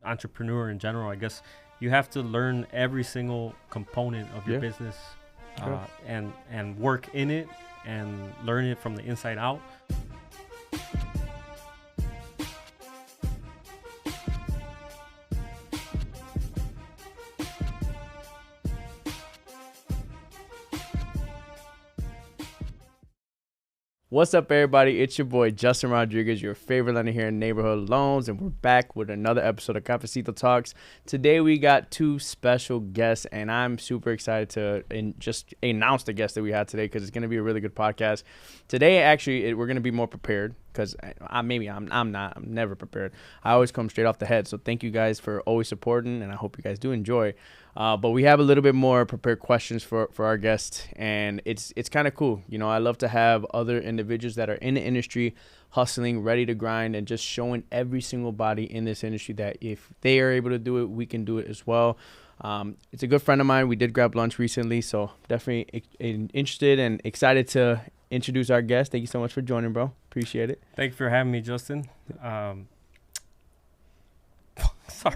entrepreneur in general, I guess you have to learn every single component of your business and work in it and learn it from the inside out. What's up, everybody? It's your boy Justin Rodriguez, your favorite lender here in Neighborhood Loans, and we're back with another episode of Cafecito Talks. Today we got two special guests, and I'm super excited to just announce the guest that we had today because it's going to be a really good podcast. Today, actually, we're going to be more prepared because I'm not. I'm never prepared. I always come straight off the head. So thank you guys for always supporting, and I hope you guys do enjoy. But we have a little bit more prepared questions for our guest, and it's kind of cool. You know, I love to have other individuals that are in the industry, hustling, ready to grind, and just showing every single body in this industry that if they are able to do it, we can do it as well. It's a good friend of mine. We did grab lunch recently, so definitely interested and excited to introduce our guest. Thank you so much for joining, bro. Appreciate it. Thank you for having me, Justin. Sorry.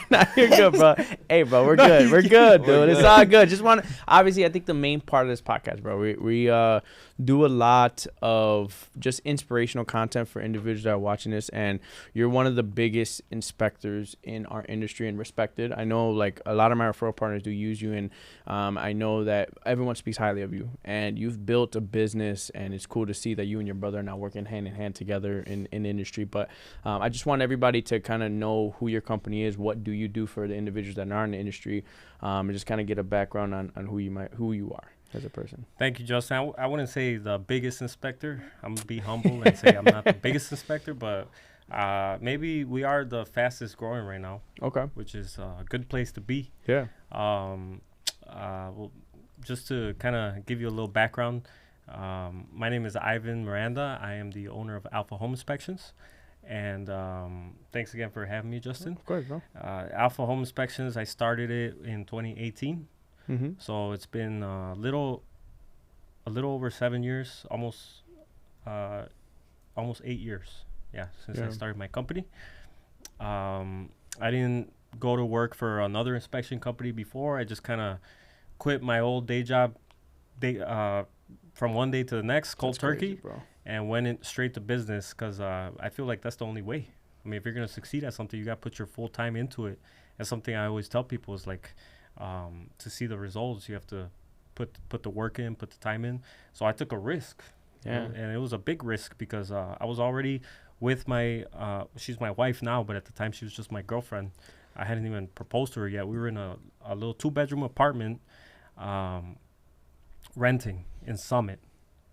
Nah, you're good, bro. Hey, bro, we're good. We're good, dude. It's all good. Obviously, I think the main part of this podcast, bro, we do a lot of just inspirational content for individuals that are watching this, and you're one of the biggest inspectors in our industry and respected. I know, like, a lot of my referral partners do use you, and I know that everyone speaks highly of you, and you've built a business, and it's cool to see that you and your brother are now working hand in hand together in the industry. But I just want everybody to kind of know who your company is, what do you do for the individuals that are in the industry, and just kind of get a background on who you are as a person. Thank you, Justin. I wouldn't say the biggest inspector. I'm going to be humble and say I'm not the biggest inspector, but maybe we are the fastest growing right now. Okay. Which is a good place to be. Yeah. Well, just to kind of give you a little background, my name is Ivan Miranda. I am the owner of Alpha Home Inspections. And thanks again for having me, Justin. Of course, bro. Alpha Home Inspections, I started it in 2018. Mm-hmm. So it's been a little over 7 years, almost 8 years. Since I started my company. I didn't go to work for another inspection company before. I just kind of quit my old day job from one day to the next, cold turkey, bro. And went straight to business because I feel like that's the only way. I mean, if you're going to succeed at something, you got to put your full time into it. And something I always tell people is like, to see the results, you have to put the work in, put the time in. So I took a risk. Yeah. And it was a big risk because I was already with my, she's my wife now, but at the time she was just my girlfriend. I hadn't even proposed to her yet. We were in a little 2-bedroom apartment renting in Summit.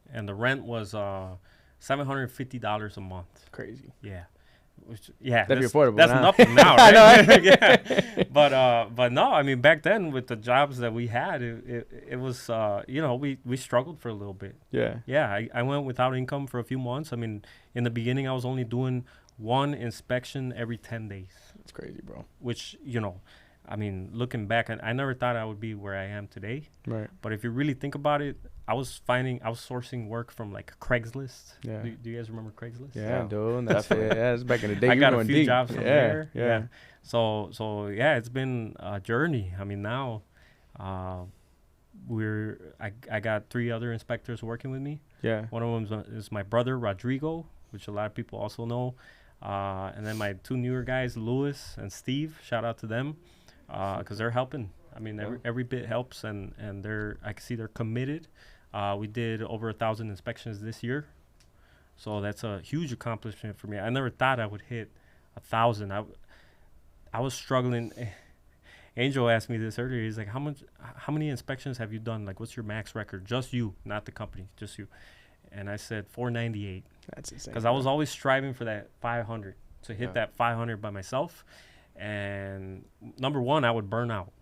And the rent was $750 a month. Crazy. Yeah. That'd be affordable. That's nothing now, right? Yeah. But no, I mean, back then with the jobs that we had, it was we struggled for a little bit. Yeah. Yeah, I went without income for a few months. I mean, in the beginning, I was only doing one inspection every 10 days. That's crazy, bro. Which, I mean, looking back, I never thought I would be where I am today. Right. But if you really think about it, I was sourcing work from like Craigslist. Yeah. Do you guys remember Craigslist? Yeah, dude. That's back in the day. I got a few jobs from there. Yeah. So yeah, it's been a journey. I mean, now I got 3 other inspectors working with me. Yeah. One of them is my brother, Rodrigo, which a lot of people also know. And then my 2 newer guys, Louis and Steve. Shout out to them because they're helping. I mean, every bit helps, and I can see they're committed. We did over 1,000 inspections this year, so that's a huge accomplishment for me. I never thought I would hit 1,000. I was struggling. Angel asked me this earlier. He's like, how many inspections have you done? Like, what's your max record? Just you, not the company, just you. And I said 498. That's insane. Because I was always striving for that 500, to hit that 500 by myself. And number one, I would burn out.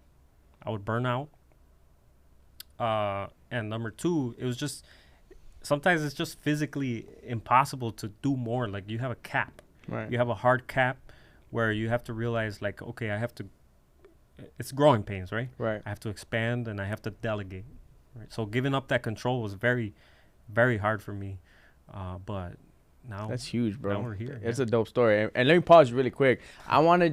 And number 2, it was just, sometimes it's just physically impossible to do more. Like, you have a cap. Right. You have a hard cap where you have to realize, like, okay, it's growing pains, right? Right. I have to expand and I have to delegate. Right. So giving up that control was very, very hard for me. But now That's huge, bro. Now we're here. It's a dope story. And let me pause really quick.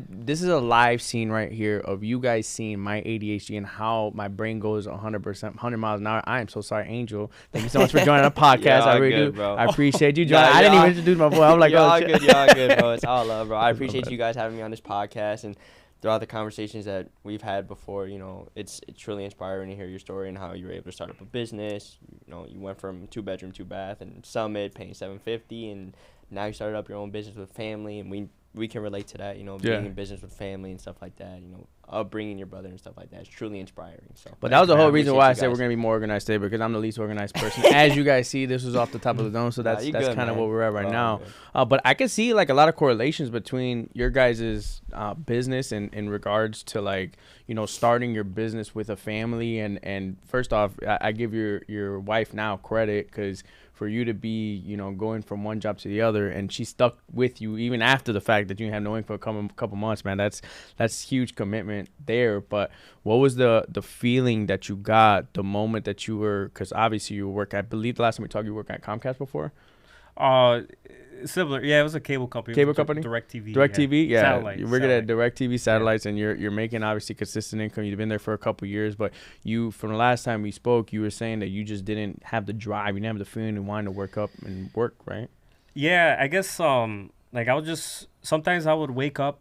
This is a live scene right here of you guys seeing my ADHD and how my brain goes 100%, 100 miles an hour. I am so sorry, Angel. Thank you so much for joining the podcast. I really do. Bro. I appreciate you joining. I didn't even introduce my boy. I'm like, y'all good, bro. It's all love, bro. I appreciate you guys having me on this podcast, and throughout the conversations that we've had before, you know, it's truly inspiring to hear your story and how you were able to start up a business. You know, you went from 2-bedroom, 2-bath in Summit, paying $750, and now you started up your own business with family, and we can relate to that, you know, being in business with family and stuff like that, you know, upbringing your brother and stuff like that. It's truly inspiring. So, but that was the whole reason why I said we're gonna be more organized today, because I'm the least organized person. As you guys see, this was off the top of the dome, so that's kind of what we're at right now. But I can see like a lot of correlations between your guys' business and in regards to, like, you know, starting your business with a family. And first off, I give your wife now credit, because for you to be, you know, going from one job to the other, and she stuck with you even after the fact that you have no income for a couple months, man. That's huge commitment there. But what was the feeling that you got the moment that you were, because obviously you work, I believe the last time we talked, you worked at Comcast before? Similar. Yeah, it was a cable company. DirecTV, yeah. Satellites. You're working at DirecTV satellites, and you're making obviously consistent income. You've been there for a couple years, but you, from the last time we spoke, you were saying that you just didn't have the drive, you didn't have the feeling and wanting to work, right? Yeah, I guess like I would just, sometimes I would wake up,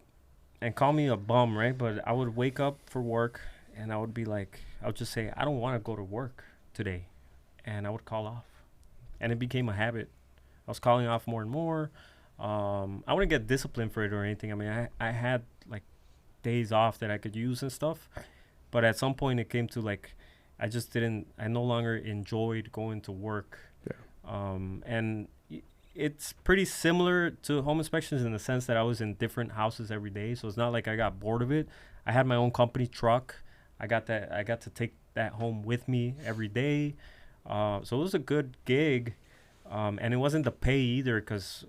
and call me a bum, right? But I would wake up for work, and I would be like, I would just say, I don't want to go to work today, and I would call off, and it became a habit. I was calling off more and more. I wouldn't get disciplined for it or anything. I mean, I had like days off that I could use and stuff, but at some point it came to like, I no longer enjoyed going to work. Yeah. And it's pretty similar to home inspections in the sense that I was in different houses every day. So it's not like I got bored of it. I had my own company truck. I got to take that home with me every day. So it was a good gig. And it wasn't the pay either, because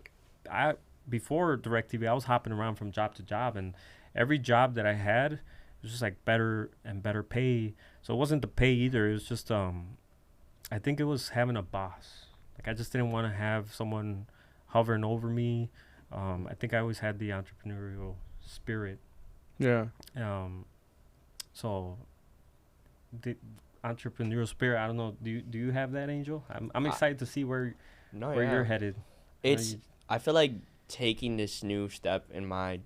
before DirecTV, I was hopping around from job to job, and every job that I had was just like better and better pay. So it wasn't the pay either. It was just, I think it was having a boss. Like, I just didn't want to have someone hovering over me. I think I always had the entrepreneurial spirit. Yeah. So the entrepreneurial spirit, I don't know. Do you have that, Angel? I'm excited to see where you're headed. I feel like taking this new step in my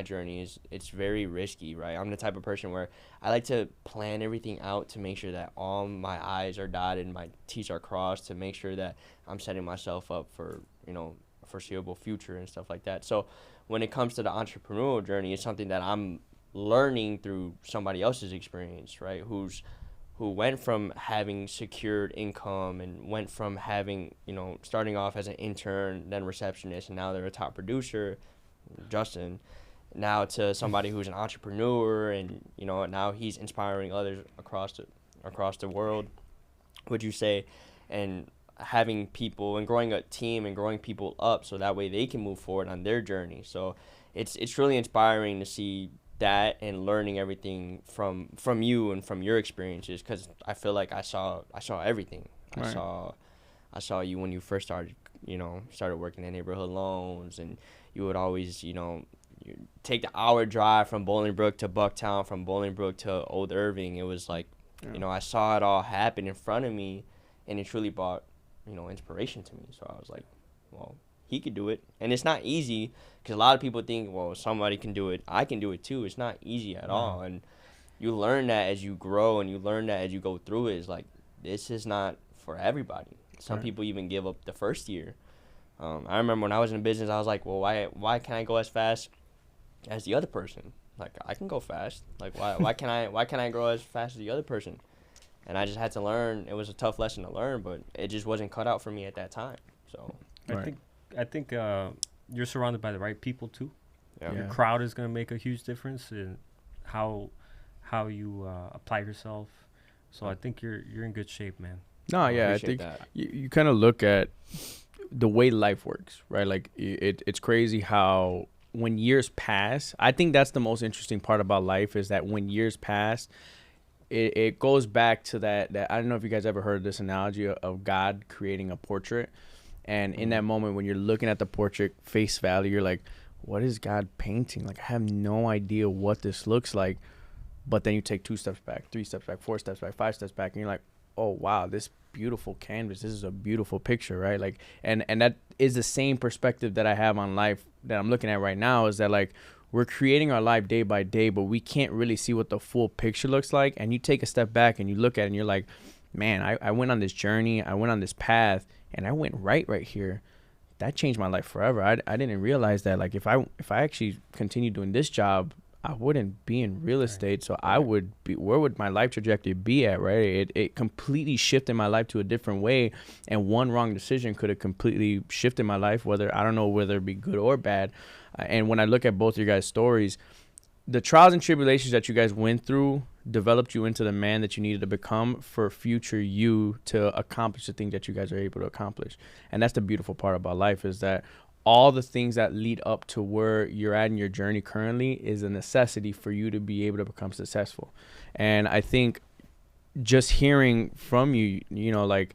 journey it's very risky, right? I'm the type of person where I like to plan everything out to make sure that all my I's are dotted and my T's are crossed, to make sure that I'm setting myself up for, you know, a foreseeable future and stuff like that. So when it comes to the entrepreneurial journey, it's something that I'm learning through somebody else's experience, right? Who went from having secured income and went from having, you know, starting off as an intern, then receptionist, and now they're a top producer, Justin, now to somebody who's an entrepreneur, and, you know, now he's inspiring others across the world, would you say, and having people and growing a team and growing people up so that way they can move forward on their journey. So it's really inspiring to see that and learning everything from you and from your experiences, because I feel like I saw everything. Right. I saw you when you first started working at Neighborhood Loans, and you would always, you know, you take the hour drive from Bolingbrook to Bucktown, from Bolingbrook to Old Irving. It was like, you know, I saw it all happen in front of me, and it truly brought, you know, inspiration to me. So I was like, well, he could do it. And it's not easy, because a lot of people think, well, somebody can do it, I can do it too. It's not easy at all. And you learn that as you grow, and you learn that as you go through it. It's like, this is not for everybody. Some people even give up the first year. I remember when I was in business, I was like, well, why can't I go as fast as the other person? Like, I can go fast. Like, why can't I grow as fast as the other person? And I just had to learn. It was a tough lesson to learn, but it just wasn't cut out for me at that time. So I think you're surrounded by the right people too. Yeah. Your crowd is going to make a huge difference in how you apply yourself. So I think you're in good shape, man. No, yeah, I think you kind of look at the way life works, right? Like, it's crazy how when years pass, I think that's the most interesting part about life, is that when years pass, it goes back to that I don't know if you guys ever heard this analogy of God creating a portrait. And in that moment, when you're looking at the portrait face value, you're like, what is God painting? Like, I have no idea what this looks like. But then you take 2 steps back, 3 steps back, 4 steps back, 5 steps back, and you're like, oh, wow, this beautiful canvas. This is a beautiful picture, right? Like, and that is the same perspective that I have on life that I'm looking at right now, is that, like, we're creating our life day by day, but we can't really see what the full picture looks like. And you take a step back and you look at it and you're like, man, I went on this journey. I went on this path and I went right here. That changed my life forever. I didn't realize that, like, if I actually continued doing this job, I wouldn't be in real estate. So I would be, where would my life trajectory be at, right? It completely shifted my life to a different way. And one wrong decision could have completely shifted my life, I don't know whether it be good or bad. And when I look at both of your guys' stories, the trials and tribulations that you guys went through developed you into the man that you needed to become for future you to accomplish the things that you guys are able to accomplish. And that's the beautiful part about life, is that all the things that lead up to where you're at in your journey currently is a necessity for you to be able to become successful. And I think just hearing from you, you know, like,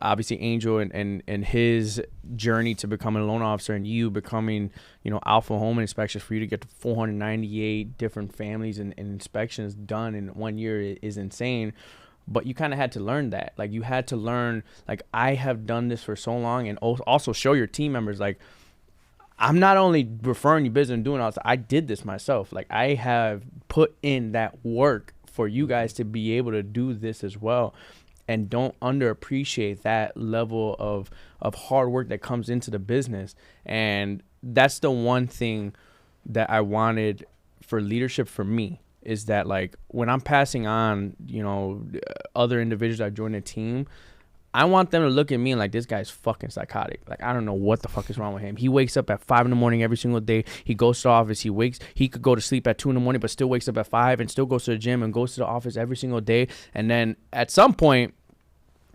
obviously Angel and his journey to becoming a loan officer, and you becoming, you know, Alpha Home Inspections, for you to get to 498 different families and inspections done in 1 year is insane. But you kind of had to learn that. Like, you had to learn, like, I have done this for so long, and also show your team members, like, I'm not only referring you business and doing all this, I did this myself. Like, I have put in that work for you guys to be able to do this as well. And don't underappreciate that level of hard work that comes into the business. And that's the one thing that I wanted for leadership for me, is that, like, when I'm passing on, you know, other individuals that join the team, I want them to look at me and like, this guy's fucking psychotic. Like, I don't know what the fuck is wrong with him. He wakes up at 5 a.m. every single day. He goes to the office. He could go to sleep at 2 a.m, but still wakes up at 5 and still goes to the gym and goes to the office every single day. And then at some point,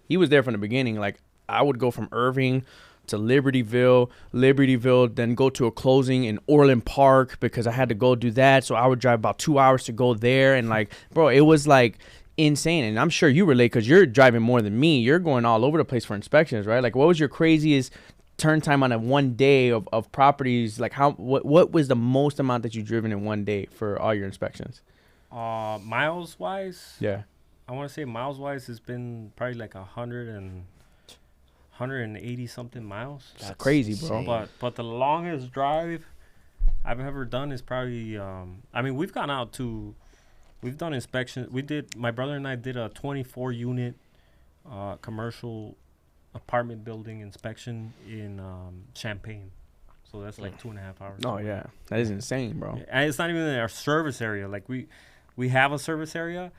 he was there from the beginning. Like, I would go from Irving to Libertyville, then go to a closing in Orland Park because I had to go do that. So I would drive about 2 hours to go there. And, like, bro, it was like insane. And I'm sure you relate because you're driving more than me. You're going all over the place for inspections, right? Like, what was your craziest turn time on a 1 day of properties? Like, what was the most amount that you've driven in 1 day for all your inspections? Miles wise, Yeah, I want to say miles wise has been probably like 180 something miles. that's crazy, bro. insane. But the longest drive I've ever done is probably I mean, we've done inspections. My brother and I did a 24 unit commercial apartment building inspection in Champaign. So that's like 2.5 hours. Oh yeah, that is insane, bro. And it's not even in our service area. Like, we have a service area,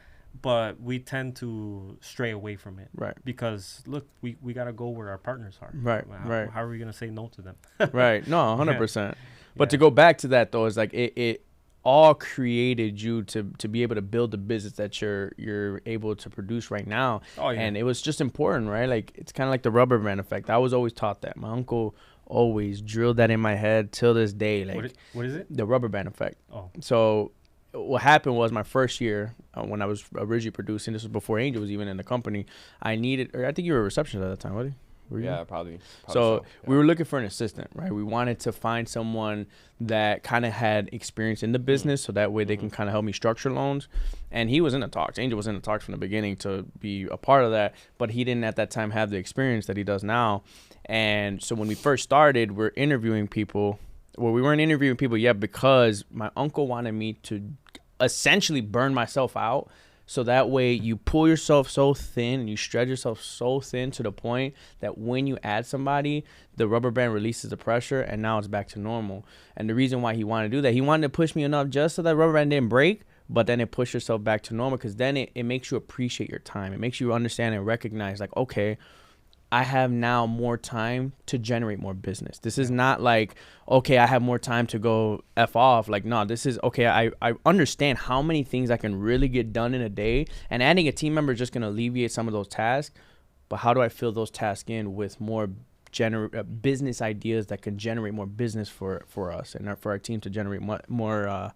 but we tend to stray away from it. Right. Because look, we got to go where our partners are. Right, right. How are we going to say no to them? Right. No, 100%. But Yeah. to go back to that though, is like it all created you to be able to build the business that you're able to produce right now. Oh, yeah. And it was just important, right? Like, it's kind of like the rubber band effect. I was always taught that. My uncle always drilled that in my head till this day. Like, What is it? the rubber band effect. Oh. So what happened was, my first year when I was originally producing, this was before Angel was even in the company, I think you were a receptionist at that time, wasn't you? Were you? Yeah, probably So yeah. we were looking for an assistant, right? We wanted to find someone that kind of had experience in the business, so that way they can kind of help me structure loans. And he was in the talks. Angel was in the talks from the beginning to be a part of that, but he didn't at that time have the experience that he does now. And so when we first started, we're interviewing people. Well, we weren't interviewing people yet because my uncle wanted me to essentially burn myself out. So that way you pull yourself so thin and you stretch yourself so thin to the point that when you add somebody, the rubber band releases the pressure and now it's back to normal. And the reason why he wanted to do that, he wanted to push me enough just so that rubber band didn't break, but then it pushed yourself back to normal, because then it makes you appreciate your time. It makes you understand and recognize, like, okay, I have now more time to generate more business. This is not like, okay, I have more time to go F off. Like, no, this is, okay, I understand how many things I can really get done in a day. And adding a team member is just going to alleviate some of those tasks. But how do I fill those tasks in with more business ideas that can generate more business for us and for our team to generate more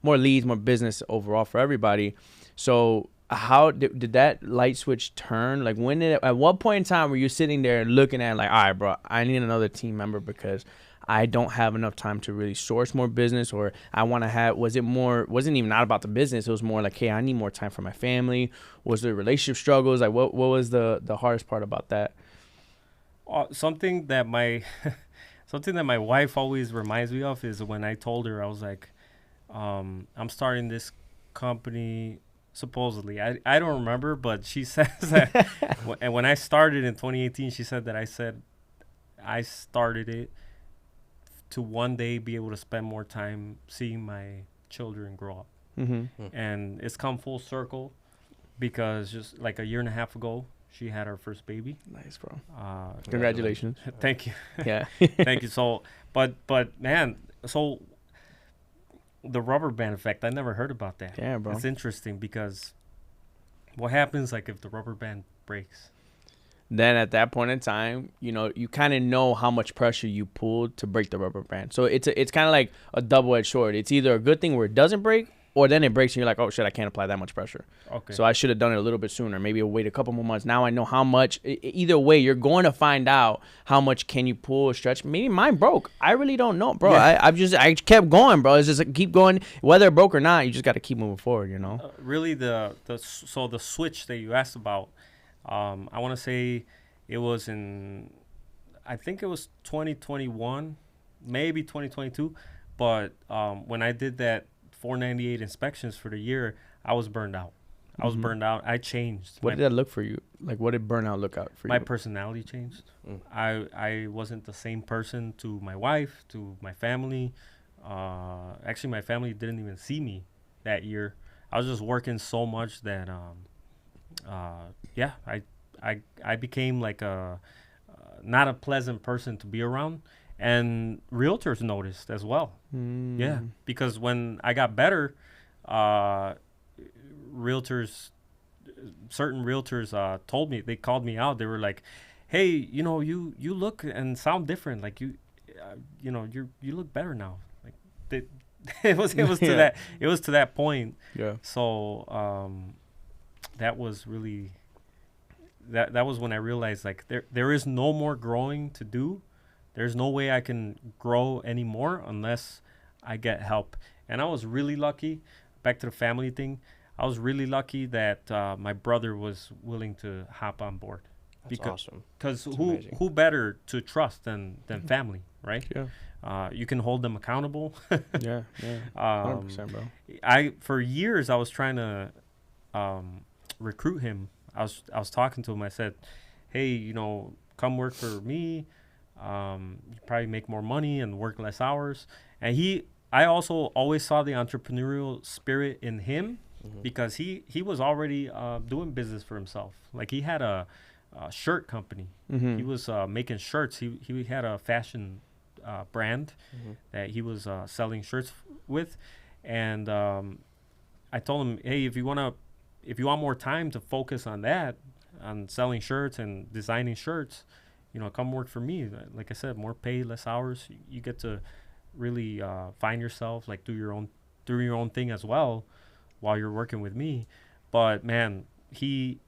leads, more business overall for everybody. So how did that light switch turn? Like at what point in time were you sitting there looking at like, all right, bro, I need another team member because I don't have enough time to really source more business, or I want to have, wasn't even not about the business. It was more like, hey, I need more time for my family. Was there relationship struggles? Like what was the hardest part about that? Something that my wife always reminds me of is when I told her, I was like, I'm starting this company. Supposedly, I don't remember, but she says that and when I started in 2018, she said that I started it to one day be able to spend more time seeing my children grow up. And it's come full circle because just like a year and a half ago, she had her first baby. Nice, bro. Congratulations. Thank you. Yeah. Thank you. So, but man, so the rubber band effect, I never heard about that. Yeah, bro. It's interesting because what happens like if the rubber band breaks? Then at that point in time, you kind of know how much pressure you pulled to break the rubber band. So it's kind of like a double-edged sword. It's either a good thing where it doesn't break, or then it breaks and you're like, oh shit, I can't apply that much pressure. Okay. So I should have done it a little bit sooner. Maybe I'll wait a couple more months. Now I know how much. Either way, you're going to find out how much can you pull or stretch. Maybe mine broke. I really don't know, bro. Yeah. I kept going, bro. It's just like, keep going. Whether it broke or not, you just got to keep moving forward. Really, the switch that you asked about, I want to say it was I think it was 2021, maybe 2022, but when I did that 498 inspections for the year, I was burned out. I changed. What did that look for you? Like, what did burnout look out for you? My personality changed. I wasn't the same person to my wife, to my family. Actually, my family didn't even see me that year. I was just working so much that, I became like not a pleasant person to be around. And realtors noticed as well. Yeah, because when I got better, certain realtors told me, they called me out. They were like, "Hey, you look and sound different. Like you look better now." Like it was to that point. Yeah. So that was really that was when I realized like there is no more growing to do. There's no way I can grow anymore unless I get help. And I was really lucky, back to the family thing, I was really lucky that my brother was willing to hop on board. That's awesome. Because who better to trust than family, right? Yeah. You can hold them accountable. Yeah. 100%, bro. For years, I was trying to recruit him. I was talking to him. I said, hey, come work for me. You probably make more money and work less hours. And I also always saw the entrepreneurial spirit in him because he was already doing business for himself. Like he had a shirt company. He was making shirts. He had a fashion brand that he was selling shirts with. And I told him, hey, if you want more time to focus on that, on selling shirts and designing shirts, come work for me. Like I said, more pay, less hours. You get to really find yourself, like do your own thing as well while you're working with me. But man, he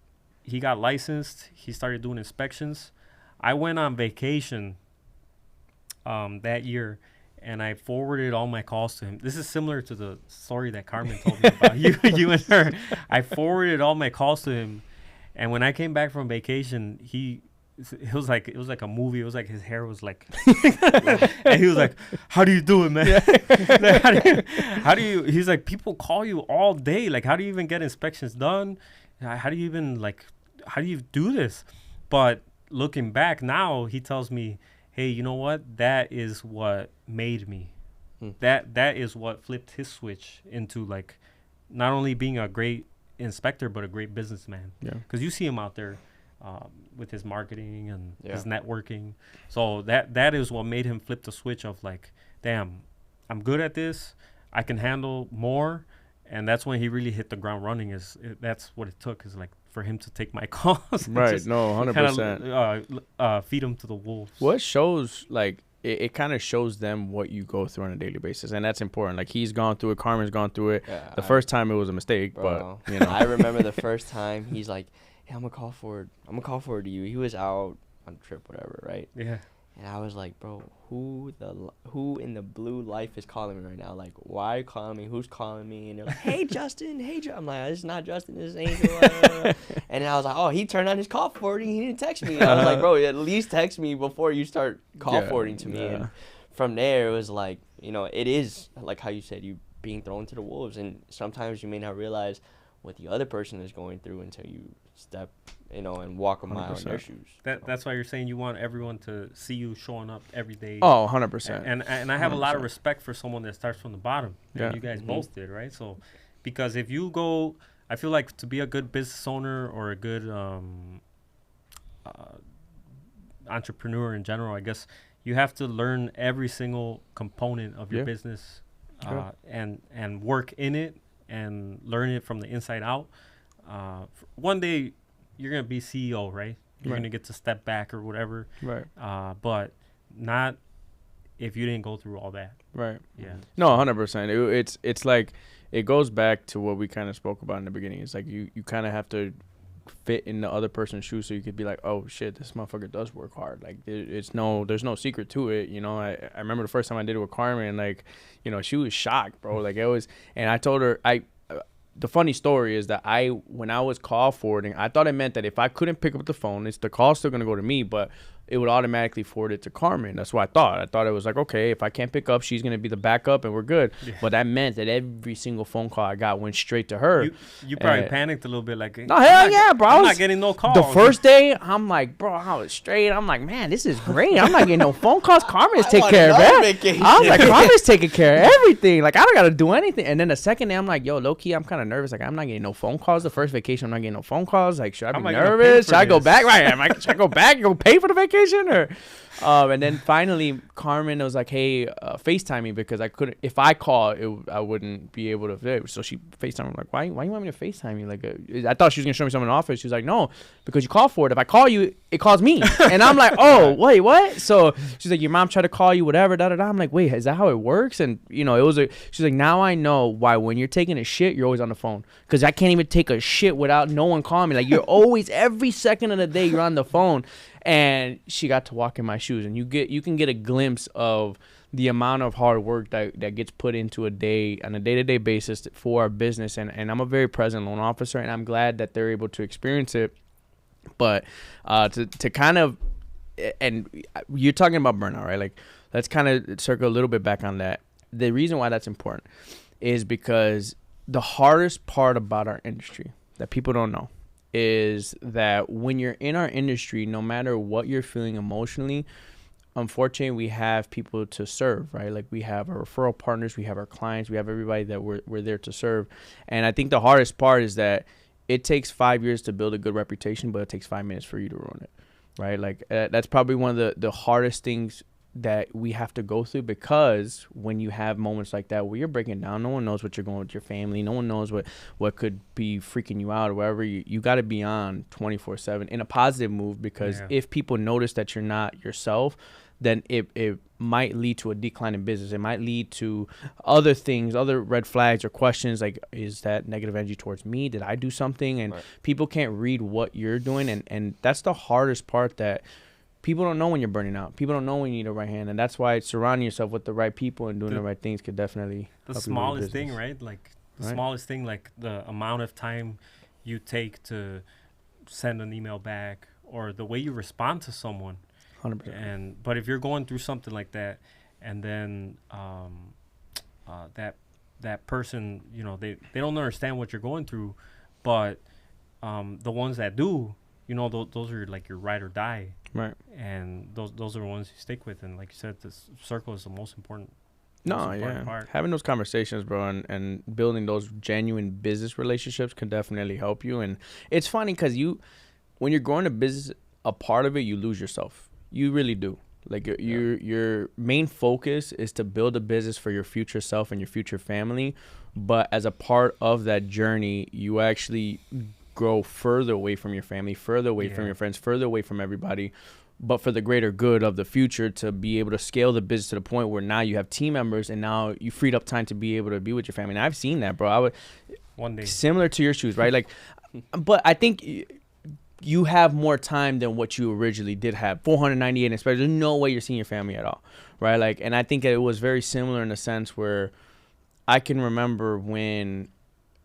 got licensed. He started doing inspections. I went on vacation that year, and I forwarded all my calls to him. This is similar to the story that Carmen told me about you and her. I forwarded all my calls to him, and when I came back from vacation, it was like a movie. It was like his hair was like, and he was like, "How do you do it, man? Like, how do you?" He's like, "People call you all day. Like, how do you even get inspections done? How do you do this?" But looking back now, he tells me, "Hey, you know what? That is what made me. That is what flipped his switch into like not only being a great inspector but a great businessman. Yeah, because you see him out there." With his marketing and his networking. So that is what made him flip the switch of like, damn, I'm good at this. I can handle more. And that's when he really hit the ground running. That's what it took, is like for him to take my calls. Right. No, 100%. Feed him to the wolves. What shows like it kind of shows them what you go through on a daily basis, and that's important. Like, he's gone through it, Carmen's gone through it. Yeah, The first time it was a mistake, bro, but you know. I remember the first time he's like, "Hey, I'm gonna call forward to you." He was out on a trip, whatever, right? Yeah. And I was like, "Bro, who in the blue life is calling me right now? Like, why are you calling me? Who's calling me?" And they're like, "Hey, Justin. Hey, I'm like, "This is not Justin. This is Angel." And I was like, "Oh, he turned on his call forwarding. He didn't text me." And I was like, "Bro, at least text me before you start call forwarding to me." And from there, it was like, it is like how you said, you being thrown to the wolves. And sometimes you may not realize what the other person is going through until you step, and walk a mile in their shoes. That's why you're saying you want everyone to see you showing up every day. Oh, 100%. And I have 100%. A lot of respect for someone that starts from the bottom. Yeah. You guys both did, right? So, because if you go, I feel like to be a good business owner or a good entrepreneur in general, I guess you have to learn every single component of your business and work in it and learn it from the inside out. One day you're going to be CEO, right? You're going to get to step back or whatever. Right. But not if you didn't go through all that. Right. Yeah. No, 100%. It's like, it goes back to what we kind of spoke about in the beginning. It's like you kind of have to fit in the other person's shoes so you could be like, oh shit, this motherfucker does work hard. Like, there's no secret to it. I remember the first time I did it with Carmen, like, she was shocked, bro. Like, it was, and I told her, the funny story is that when I was call forwarding, I thought it meant that if I couldn't pick up the phone, the call's still going to go to me, but it would automatically forward it to Carmen. That's what I thought. I thought it was like, okay, if I can't pick up, she's going to be the backup and we're good. Yeah. But that meant that every single phone call I got went straight to her. You probably panicked a little bit, like, no, hell yeah, bro. I'm not getting no calls. The first day, I'm like, bro, I was straight. I'm like, man, this is great. I'm not getting no phone calls. Carmen's taking care of it. I was like, Carmen's taking care of everything. Like, I don't got to do anything. And then the second day, I'm like, yo, low key, I'm kind of nervous. Like, I'm not getting no phone calls. The first vacation, I'm not getting no phone calls. Like, should I be nervous? Should I go back? Right. Should I go back and go pay for the vacation? Or and then finally Carmen was like, hey, FaceTime me, because I couldn't, if I call I wouldn't be able to. So she FaceTime me. Like, why you want me to FaceTime you? Like, I thought she was gonna show me something in the office. She was like, no, because you call for it. If I call you, it calls me. And I'm like, oh, wait, what? So she's like, your mom tried to call you, whatever, da da da. I'm like, wait, is that how it works? And she's like, now I know why when you're taking a shit, you're always on the phone, because I can't even take a shit without no one calling me. Like, you're always, every second of the day, you're on the phone. And she got to walk in my shoes, and you can get a glimpse of the amount of hard work that gets put into a day on a day-to-day basis for our business. And I'm a very present loan officer, and I'm glad that they're able to experience it. But to kind of, and you're talking about burnout, right? Like, let's kind of circle a little bit back on that. The reason why that's important is because the hardest part about our industry that people don't know is that when you're in our industry, no matter what you're feeling emotionally, unfortunately, we have people to serve, right? Like, we have our referral partners, we have our clients, we have everybody that we're there to serve. And I think the hardest part is that it takes 5 years to build a good reputation, but it takes 5 minutes for you to ruin it, right? Like, that's probably one of the hardest things that we have to go through, because when you have moments like that where you're breaking down, no one knows what you're going with your family, no one knows what could be freaking you out or whatever, you got to be on 24/7 in a positive move, because if people notice that you're not yourself, then it might lead to a decline in business. It might lead to other things, other red flags or questions, like, is that negative energy towards me? Did I do something? And people can't read what you're doing, and that's the hardest part, that people don't know when you're burning out. People don't know when you need a right hand. And that's why surrounding yourself with the right people and doing the right things could definitely the smallest thing, right? Like, the smallest thing, like the amount of time you take to send an email back, or the way you respond to someone. 100%. But if you're going through something like that, and then that person, they don't understand what you're going through, but the ones that do, those are like your ride or die. Right. And those are the ones you stick with. And like you said, this circle is the most important. Part. Having those conversations, bro, and building those genuine business relationships can definitely help you. And it's funny because when you're going to business, a part of it, you lose yourself. You really do. Like, your main focus is to build a business for your future self and your future family. But as a part of that journey, you actually grow further away from your family, further away from your friends, further away from everybody, but for the greater good of the future, to be able to scale the business to the point where now you have team members and now you freed up time to be able to be with your family. And I've seen that, bro. I would One day. similar to your shoes, right? Like, but I think you have more time than what you originally did have. 498 especially. There's no way you're seeing your family at all, right? Like, and I think it was very similar in a sense where I can remember when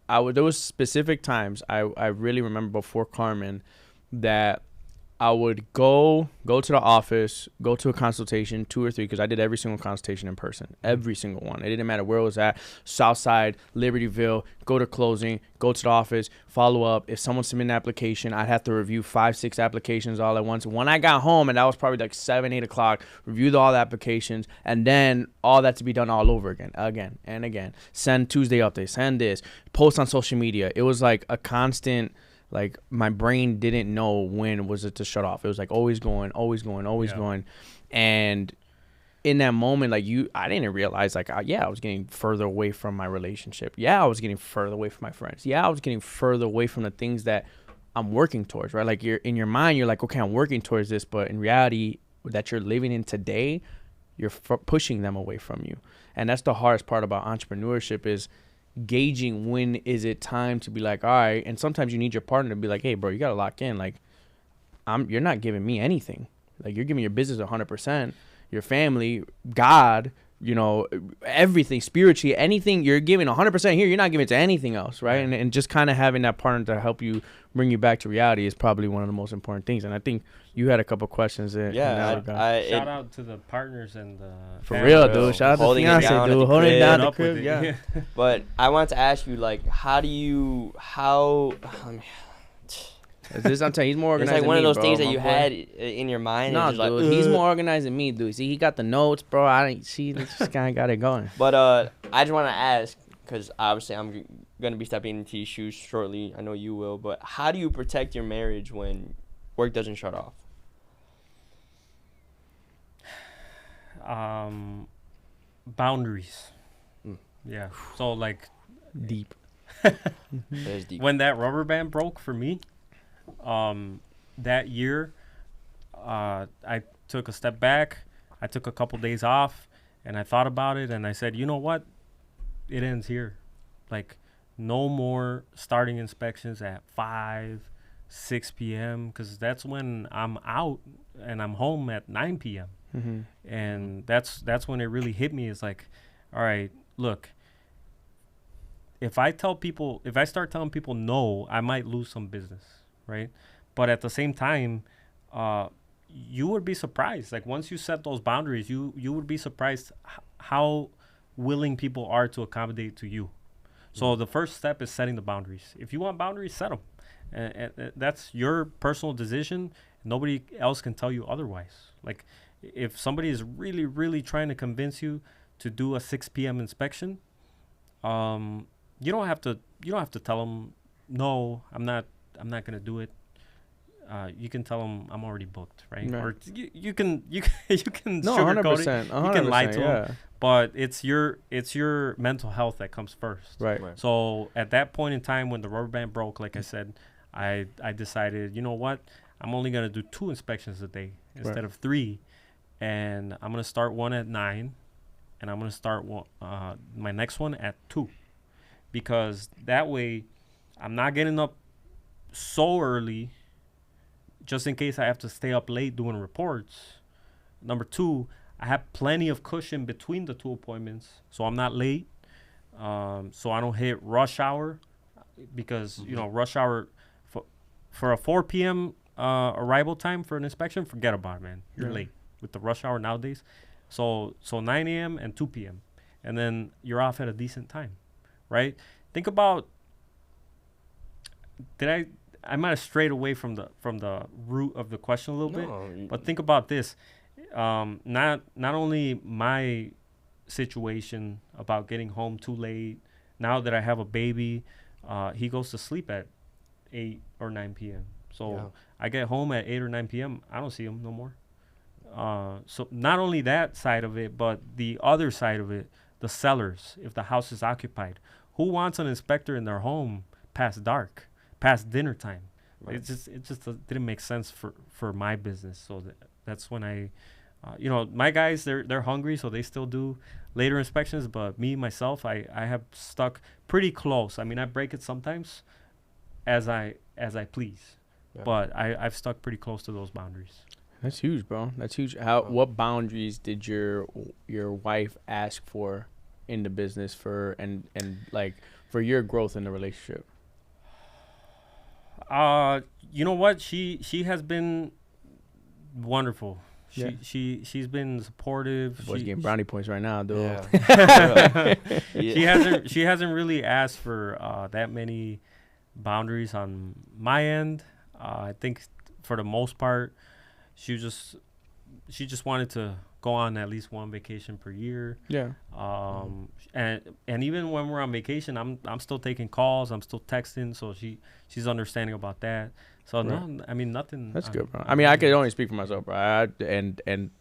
there was specific times I really remember before Carmen that I would go to the office, go to a consultation, 2 or 3, because I did every single consultation in person, every single one. It didn't matter where it was at, Southside, Libertyville, go to closing, go to the office, follow up. If someone submitted an application, I'd have to review 5, 6 applications all at once. When I got home, and that was probably like 7, 8 o'clock, reviewed all the applications, and then all that to be done all over again and again. Send Tuesday updates, send this, post on social media. It was like a constant. Like, my brain didn't know when was it to shut off. It was like always going. And in that moment, like, I didn't realize, like, I was getting further away from my relationship. Yeah, I was getting further away from my friends. Yeah, I was getting further away from the things that I'm working towards, right? Like, in your mind, you're like, okay, I'm working towards this. But in reality, that you're living in today, you're pushing them away from you. And that's the hardest part about entrepreneurship, is gauging when is it time to be like, all right. And sometimes you need your partner to be like, hey, bro, you gotta lock in. Like, you're not giving me anything. Like, you're giving your business 100%, your family, God, everything spiritually, anything you're giving 100% here, you're not giving it to anything else, right? And just kind of having that partner to help you bring you back to reality is probably one of the most important things. And I think you had a couple questions there. Shout out to the partners and the for real, dude. Shout out to the fiance, dude. Holding it down the crib, yeah. But I want to ask you, like, I'm telling you, he's more organized. It's like one than of those me, things bro, that you had in your mind. No, and dude, he's more organized than me, dude. See, he got the notes, bro. This guy got it going. But I just want to ask, because obviously I'm gonna be stepping into these shoes shortly. I know you will. But how do you protect your marriage when work doesn't shut off? Boundaries. Yeah. So, like, deep. Deep. When that rubber band broke for me, that year, I took a step back. I took a couple days off, and I thought about it, and I said, you know what? It ends here. Like, no more starting inspections at 5, 6 p.m. because that's when I'm out and I'm home at 9 p.m. Mm-hmm. And that's when it really hit me. It's like, all right, look, if I start telling people no, I might lose some business, right? But at the same time, you would be surprised. Like, once you set those boundaries, you would be surprised how willing people are to accommodate to you. So the first step is setting the boundaries. If you want boundaries, set them. And that's your personal decision. Nobody else can tell you otherwise. Like, if somebody is really, really trying to convince you to do a 6 p.m. inspection, you don't have to tell them, no, I'm not going to do it. You can tell them I'm already booked, right? Or you can sugarcoat it. You can lie to them. But it's your mental health that comes first. Right. So at that point in time when the rubber band broke, like I said, I decided, you know what? I'm only going to do 2 inspections a day instead of 3. And I'm going to start one at 9. And I'm going to start my next one at 2. Because that way I'm not getting up so early just in case I have to stay up late doing reports. Number 2, I have plenty of cushion between the 2 appointments, so I'm not late. So I don't hit rush hour because, rush hour for a 4 p.m. Arrival time for an inspection, forget about it, man. You're late with the rush hour nowadays. So 9 a.m. and 2 p.m. And then you're off at a decent time, right? Think about, I might have strayed away from the root of the question a little bit, but think about this. Not only my situation about getting home too late. Now that I have a baby, he goes to sleep at 8 or 9 p.m. So I get home at 8 or 9 p.m. I don't see him no more. So not only that side of it, but the other side of it, the sellers, if the house is occupied. Who wants an inspector in their home past dark, past dinner time? Right. It just didn't make sense for my business. that's when I, my guys, they're hungry, so they still do later inspections. But me, myself, I have stuck pretty close. I mean, I break it sometimes as I please. Yeah. But I've stuck pretty close to those boundaries. That's huge, bro. That's huge. What boundaries did your wife ask for in the business for your growth in the relationship? You know what? She has been wonderful. She's been supportive. Boy's getting brownie points right now, dude. Yeah. She hasn't really asked for that many boundaries on my end. I think for the most part, she just wanted to go on at least one vacation per year. Yeah. And even when we're on vacation, I'm still taking calls. I'm still texting. So she's understanding about that. So right. No, I mean nothing. That's good, bro. I mean, I could only speak for myself, bro. And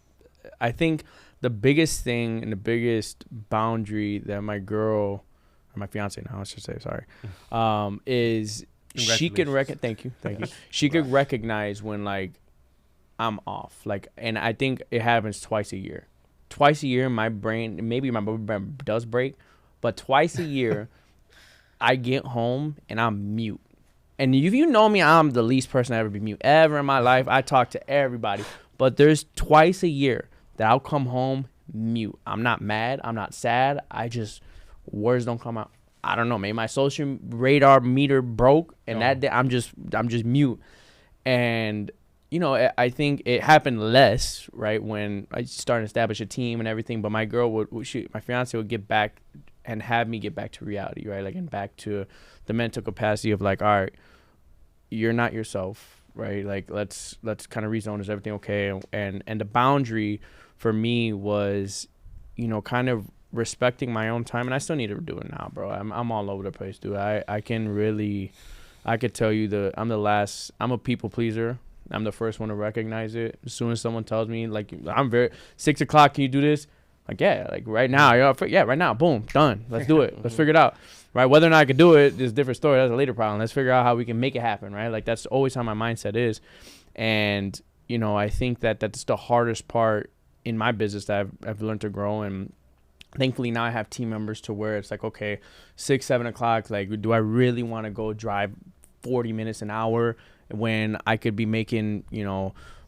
I think the biggest thing and the biggest boundary that my girl, or my fiance now, I should say, sorry, is she can thank you. She could recognize when like I'm off, like, and I think it happens twice a year. Twice a year, my brain does break, but twice a year, I get home and I'm mute. And if you know me, I'm the least person to ever be mute ever in my life. I talk to everybody, but there's twice a year that I'll come home mute. I'm not mad. I'm not sad. Words don't come out. I don't know. Maybe my social radar meter broke, and that day I'm just mute. And I think it happened less, right, when I started to establish a team and everything. But my girl my fiance would get back and have me get back to reality, right, like, and back to the mental capacity of like, all right, you're not yourself, right? Like, let's kind of rezone. Is everything okay? And the boundary for me was, kind of respecting my own time, and I still need to do it now, bro. I'm all over the place, dude. I could tell you I'm a people pleaser. I'm the first one to recognize it. As soon as someone tells me, like, 6 o'clock, can you do this? Like, yeah, like right now, right now, boom, done. Let's do it. Let's figure it out, right? Whether or not I can do it is a different story. That's a later problem. Let's figure out how we can make it happen, right? Like, that's always how my mindset is. And, I think that that's the hardest part in my business that I've learned to grow. And thankfully now I have team members to where it's like, okay, 6, 7 o'clock, like, do I really want to go drive 40 minutes an hour when I could be making,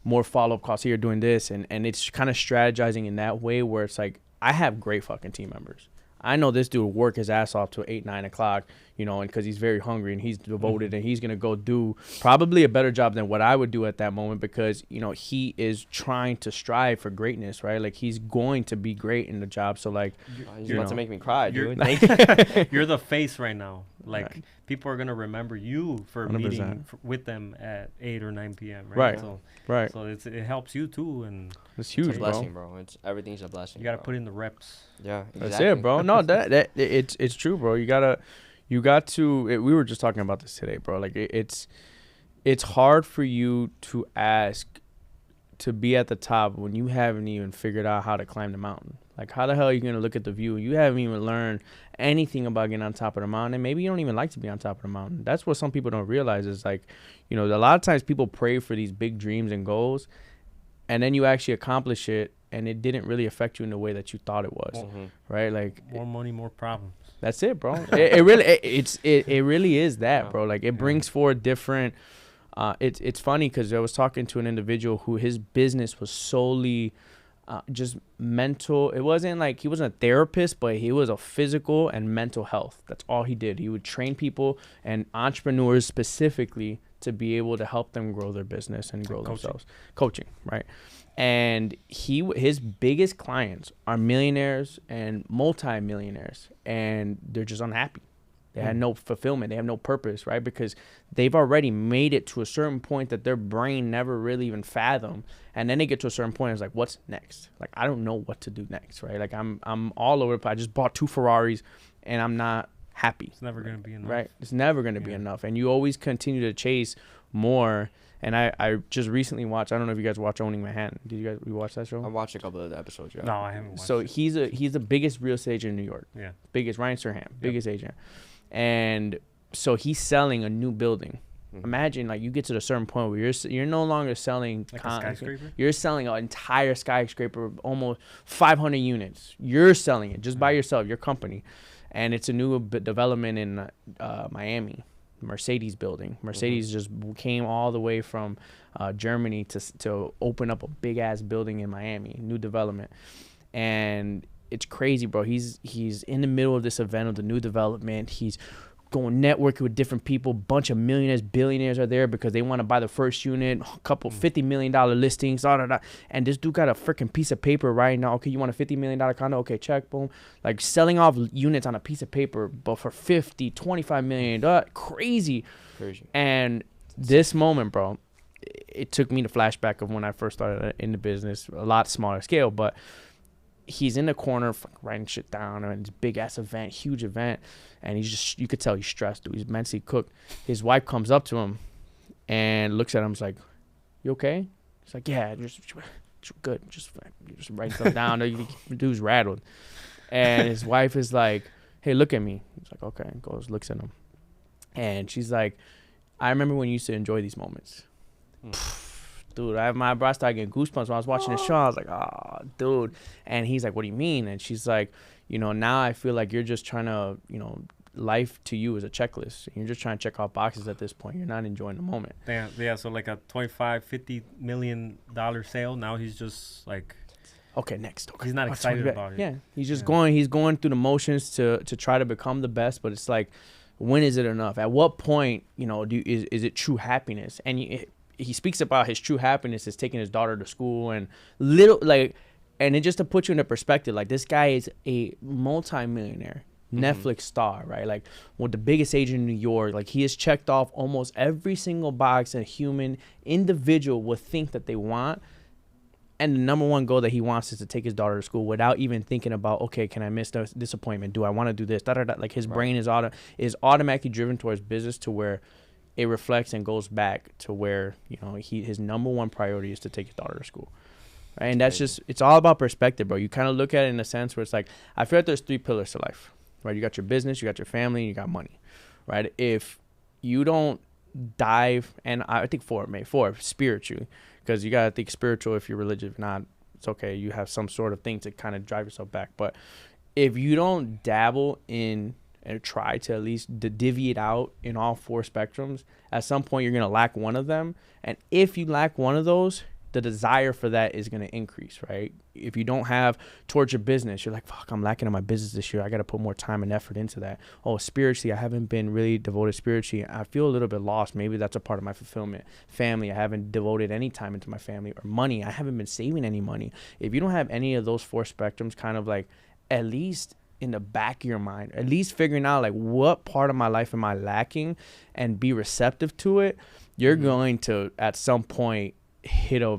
more follow-up calls here doing this? And it's kind of strategizing in that way where it's like, I have great fucking team members. I know this dude will work his ass off till 8, 9 o'clock, and because he's very hungry and he's devoted and he's going to go do probably a better job than what I would do at that moment because, he is trying to strive for greatness, right? Like, he's going to be great in the job. So, like, you're about to make me cry, dude. You're the face right now. Like, right. People are going to remember you for 100%. Meeting with them at 8 or 9 p.m., right? Right. So it helps you, too. And it's huge, it's a blessing, bro. Everything's a blessing. You got to put in the reps. Yeah, exactly. That's it, bro. No, it's true, bro. You got to. We were just talking about this today, bro. Like, it's hard for you to ask to be at the top when you haven't even figured out how to climb the mountain. Like, how the hell are you going to look at the view? You haven't even learned anything about getting on top of the mountain. And maybe you don't even like to be on top of the mountain. That's what some people don't realize is, like, a lot of times people pray for these big dreams and goals, and then you actually accomplish it, and it didn't really affect you in the way that you thought it was, right? Like, more money, more problems. That's it, bro. it really is that, bro. Like, it brings forward different. It's funny because I was talking to an individual who his business was solely just mental. It wasn't like he wasn't a therapist, but he was a physical and mental health. That's all he did. He would train people and entrepreneurs specifically to be able to help them grow their business and grow themselves. Coaching, right? And his biggest clients are millionaires and multi-millionaires, and they're just unhappy. They had no fulfillment. They have no purpose, right? Because they've already made it to a certain point that their brain never really even fathomed. And then they get to a certain point, it's like, what's next? Like, I don't know what to do next, right? Like, I'm all over the place. I just bought 2 Ferraris, and I'm not happy. It's never going to be enough. Right? It's never going to be enough. And you always continue to chase more. And I just recently watched, I don't know if you guys watch Owning Manhattan. Did you guys watch that show? I watched a couple of the episodes, yeah. No, I haven't watched it. He's the biggest real estate agent in New York. Yeah. Biggest, Ryan Serhant, biggest agent. And so he's selling a new building, Imagine like you get to a certain point where you're no longer selling like a skyscraper. You're selling an entire skyscraper of almost 500 units. You're selling it just by yourself, your company, and it's a new development in Miami, Mercedes building. Mercedes just came all the way from Germany to open up a big ass building in Miami, new development, and it's crazy, bro. He's in the middle of this event of the new development. He's going networking with different people. Bunch of millionaires, billionaires are there because they want to buy the first unit. A couple $50 million listings. And this dude got a freaking piece of paper right now. Okay, you want a $50 million condo? Okay, check, boom. Like selling off units on a piece of paper, but for 50, 25 million. Crazy. And this moment, bro, it took me the flashback of when I first started in the business. A lot smaller scale, but he's in the corner writing shit down and this big ass event, huge event, and he's just, you could tell he's stressed, dude. He's mentally cooked. His wife comes up to him and looks at him, is like, "You okay?" He's like, "Yeah, just good, just writing stuff down." The dude's rattled, and his wife is like, "Hey, look at me." He's like, "Okay," and goes, looks at him, and she's like, "I remember when you used to enjoy these moments." Dude, my bro started getting goosebumps when I was watching the show. I was like, "Oh, dude." And he's like, "What do you mean?" And she's like, "Now I feel like you're just trying to, life to you is a checklist. You're just trying to check off boxes at this point. You're not enjoying the moment." Yeah. So like a $25-50 million sale. Now he's just like, okay, next. Okay. He's not excited about it. Yeah, he's just going. He's going through the motions to try to become the best. But it's like, when is it enough? At what point, is it true happiness? And he speaks about his true happiness is taking his daughter to school and and it just to put you into perspective, like this guy is a multi-millionaire Netflix star, right? Like with the biggest agent in New York. Like he has checked off almost every single box a human individual would think that they want. And the number one goal that he wants is to take his daughter to school without even thinking about, okay, can I miss this appointment? Do I want to do this? Like his brain is automatically driven towards business to where it reflects and goes back to where, his number one priority is to take his daughter to school. Right? And that's just, it's all about perspective, bro. You kind of look at it in a sense where it's like, I feel like there's 3 pillars to life, right? You got your business, you got your family, and you got money, right? If you don't dive, and I think 4 spiritually, because you got to think spiritual if you're religious. If not, it's okay. You have some sort of thing to kind of drive yourself back. But if you don't dabble in and try to at least divvy it out in all 4 spectrums, at some point you're going to lack one of them. And if you lack one of those, the desire for that is going to increase, right? If you don't have towards your business, you're like, fuck, I'm lacking in my business this year. I got to put more time and effort into that. Oh, spiritually, I haven't been really devoted spiritually. I feel a little bit lost. Maybe that's a part of my fulfillment. Family, I haven't devoted any time into my family. Or money, I haven't been saving any money. If you don't have any of those 4 spectrums kind of like at least in the back of your mind, at least figuring out like what part of my life am I lacking and be receptive to it, you're going to at some point hit a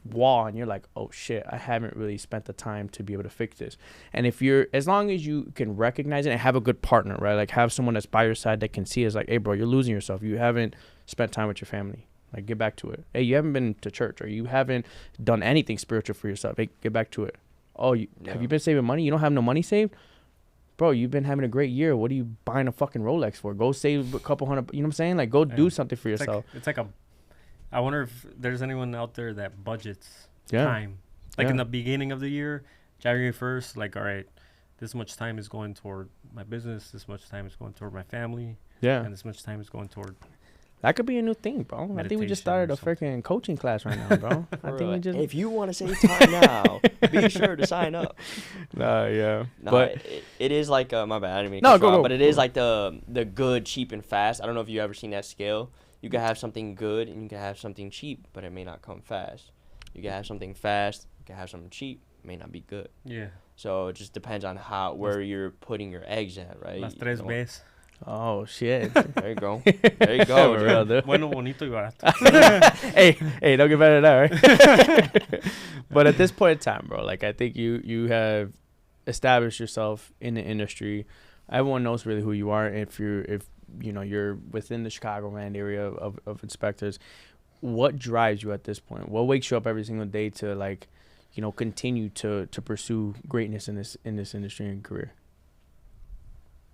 wall and you're like, oh shit, I haven't really spent the time to be able to fix this. And as long as you can recognize it and have a good partner, right? Like have someone that's by your side that can see it's like, hey bro, you're losing yourself. You haven't spent time with your family. Like get back to it. Hey, you haven't been to church or you haven't done anything spiritual for yourself. Hey, get back to it. Oh, have you been saving money? You don't have no money saved? Bro, you've been having a great year. What are you buying a fucking Rolex for? Go save a couple hundred, you know what I'm saying? Like go do something for yourself. I wonder if there's anyone out there that budgets time. Like in the beginning of the year, January 1st, like, all right, this much time is going toward my business. This much time is going toward my family. Yeah. And this much time is going toward... That could be a new thing, bro. I think we just started a freaking coaching class right now, bro. I think we just... If you want to save time now, be sure to sign up. But it is like my bad, I didn't mean to go. But it is like the good, cheap, and fast. I don't know if you ever seen that scale. You can have something good and you can have something cheap, but it may not come fast. You can have something fast, you can have something cheap, it may not be good. Yeah. So it just depends on where you're putting your eggs at, right? Las tres veces. Oh shit! There you go. There you go. Bueno, bonito y barato. hey, don't get better than that, right? But at this point in time, bro, like I think you have established yourself in the industry. Everyone knows really who you are. If you're within the Chicagoland area of inspectors, what drives you at this point? What wakes you up every single day to like, continue to pursue greatness in this industry and career?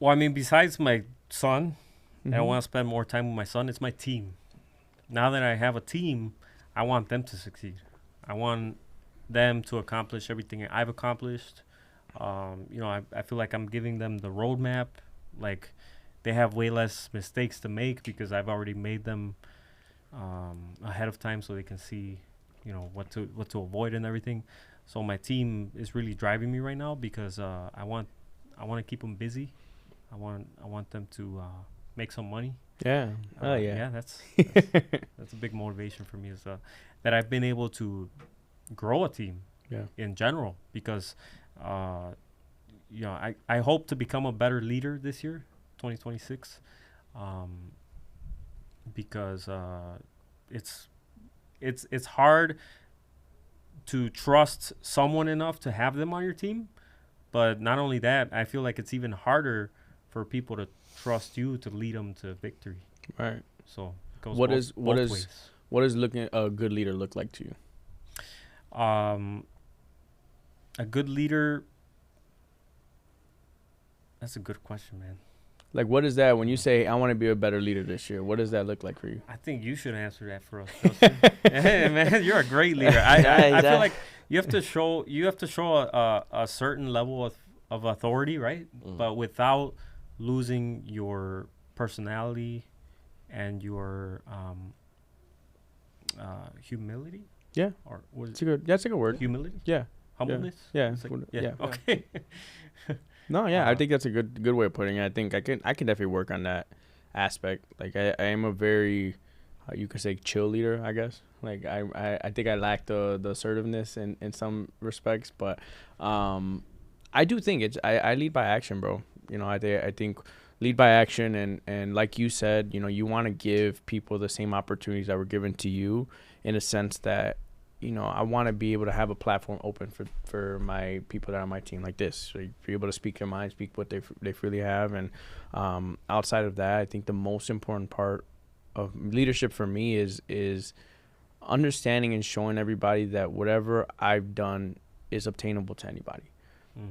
Well, I mean, besides my son, and I want to spend more time with my son. It's my team. Now that I have a team, I want them to succeed. I want them to accomplish everything I've accomplished. I feel like I'm giving them the roadmap. Like, they have way less mistakes to make because I've already made them ahead of time, so they can see, what to avoid and everything. So my team is really driving me right now because I want to keep them busy. I want them to make some money. Yeah. Oh yeah. Yeah, that's a big motivation for me, is that I've been able to grow a team. Yeah. In general, because I hope to become a better leader this year, 2026, because it's hard to trust someone enough to have them on your team. But not only that, I feel like it's even harder for people to trust you to lead them to victory. Right. So it goes what both is looking a good leader look like to you? A good leader. That's a good question, man. Like, what is that when you say I want to be a better leader this year? What does that look like for you? I think you should answer that for us, Justin. Hey, man, you're a great leader. I feel like you have to show a certain level of authority, right? But without losing your personality and your humility. Yeah. Or what is that's a good word. Humility. Yeah. Humbleness. Yeah. Yeah. Okay. No, yeah, I think that's a good way of putting it. I think I can definitely work on that aspect. Like, I am a very, you could say, chill leader, I guess. Like, I think I lack the assertiveness in some respects, but I do think I lead by action, bro. I think lead by action, and like you said, you want to give people the same opportunities that were given to you, in a sense that, I want to be able to have a platform open for my people that are on my team like this. So be able to speak their mind, speak what they freely have. And outside of that, I think the most important part of leadership for me is understanding and showing everybody that whatever I've done is obtainable to anybody.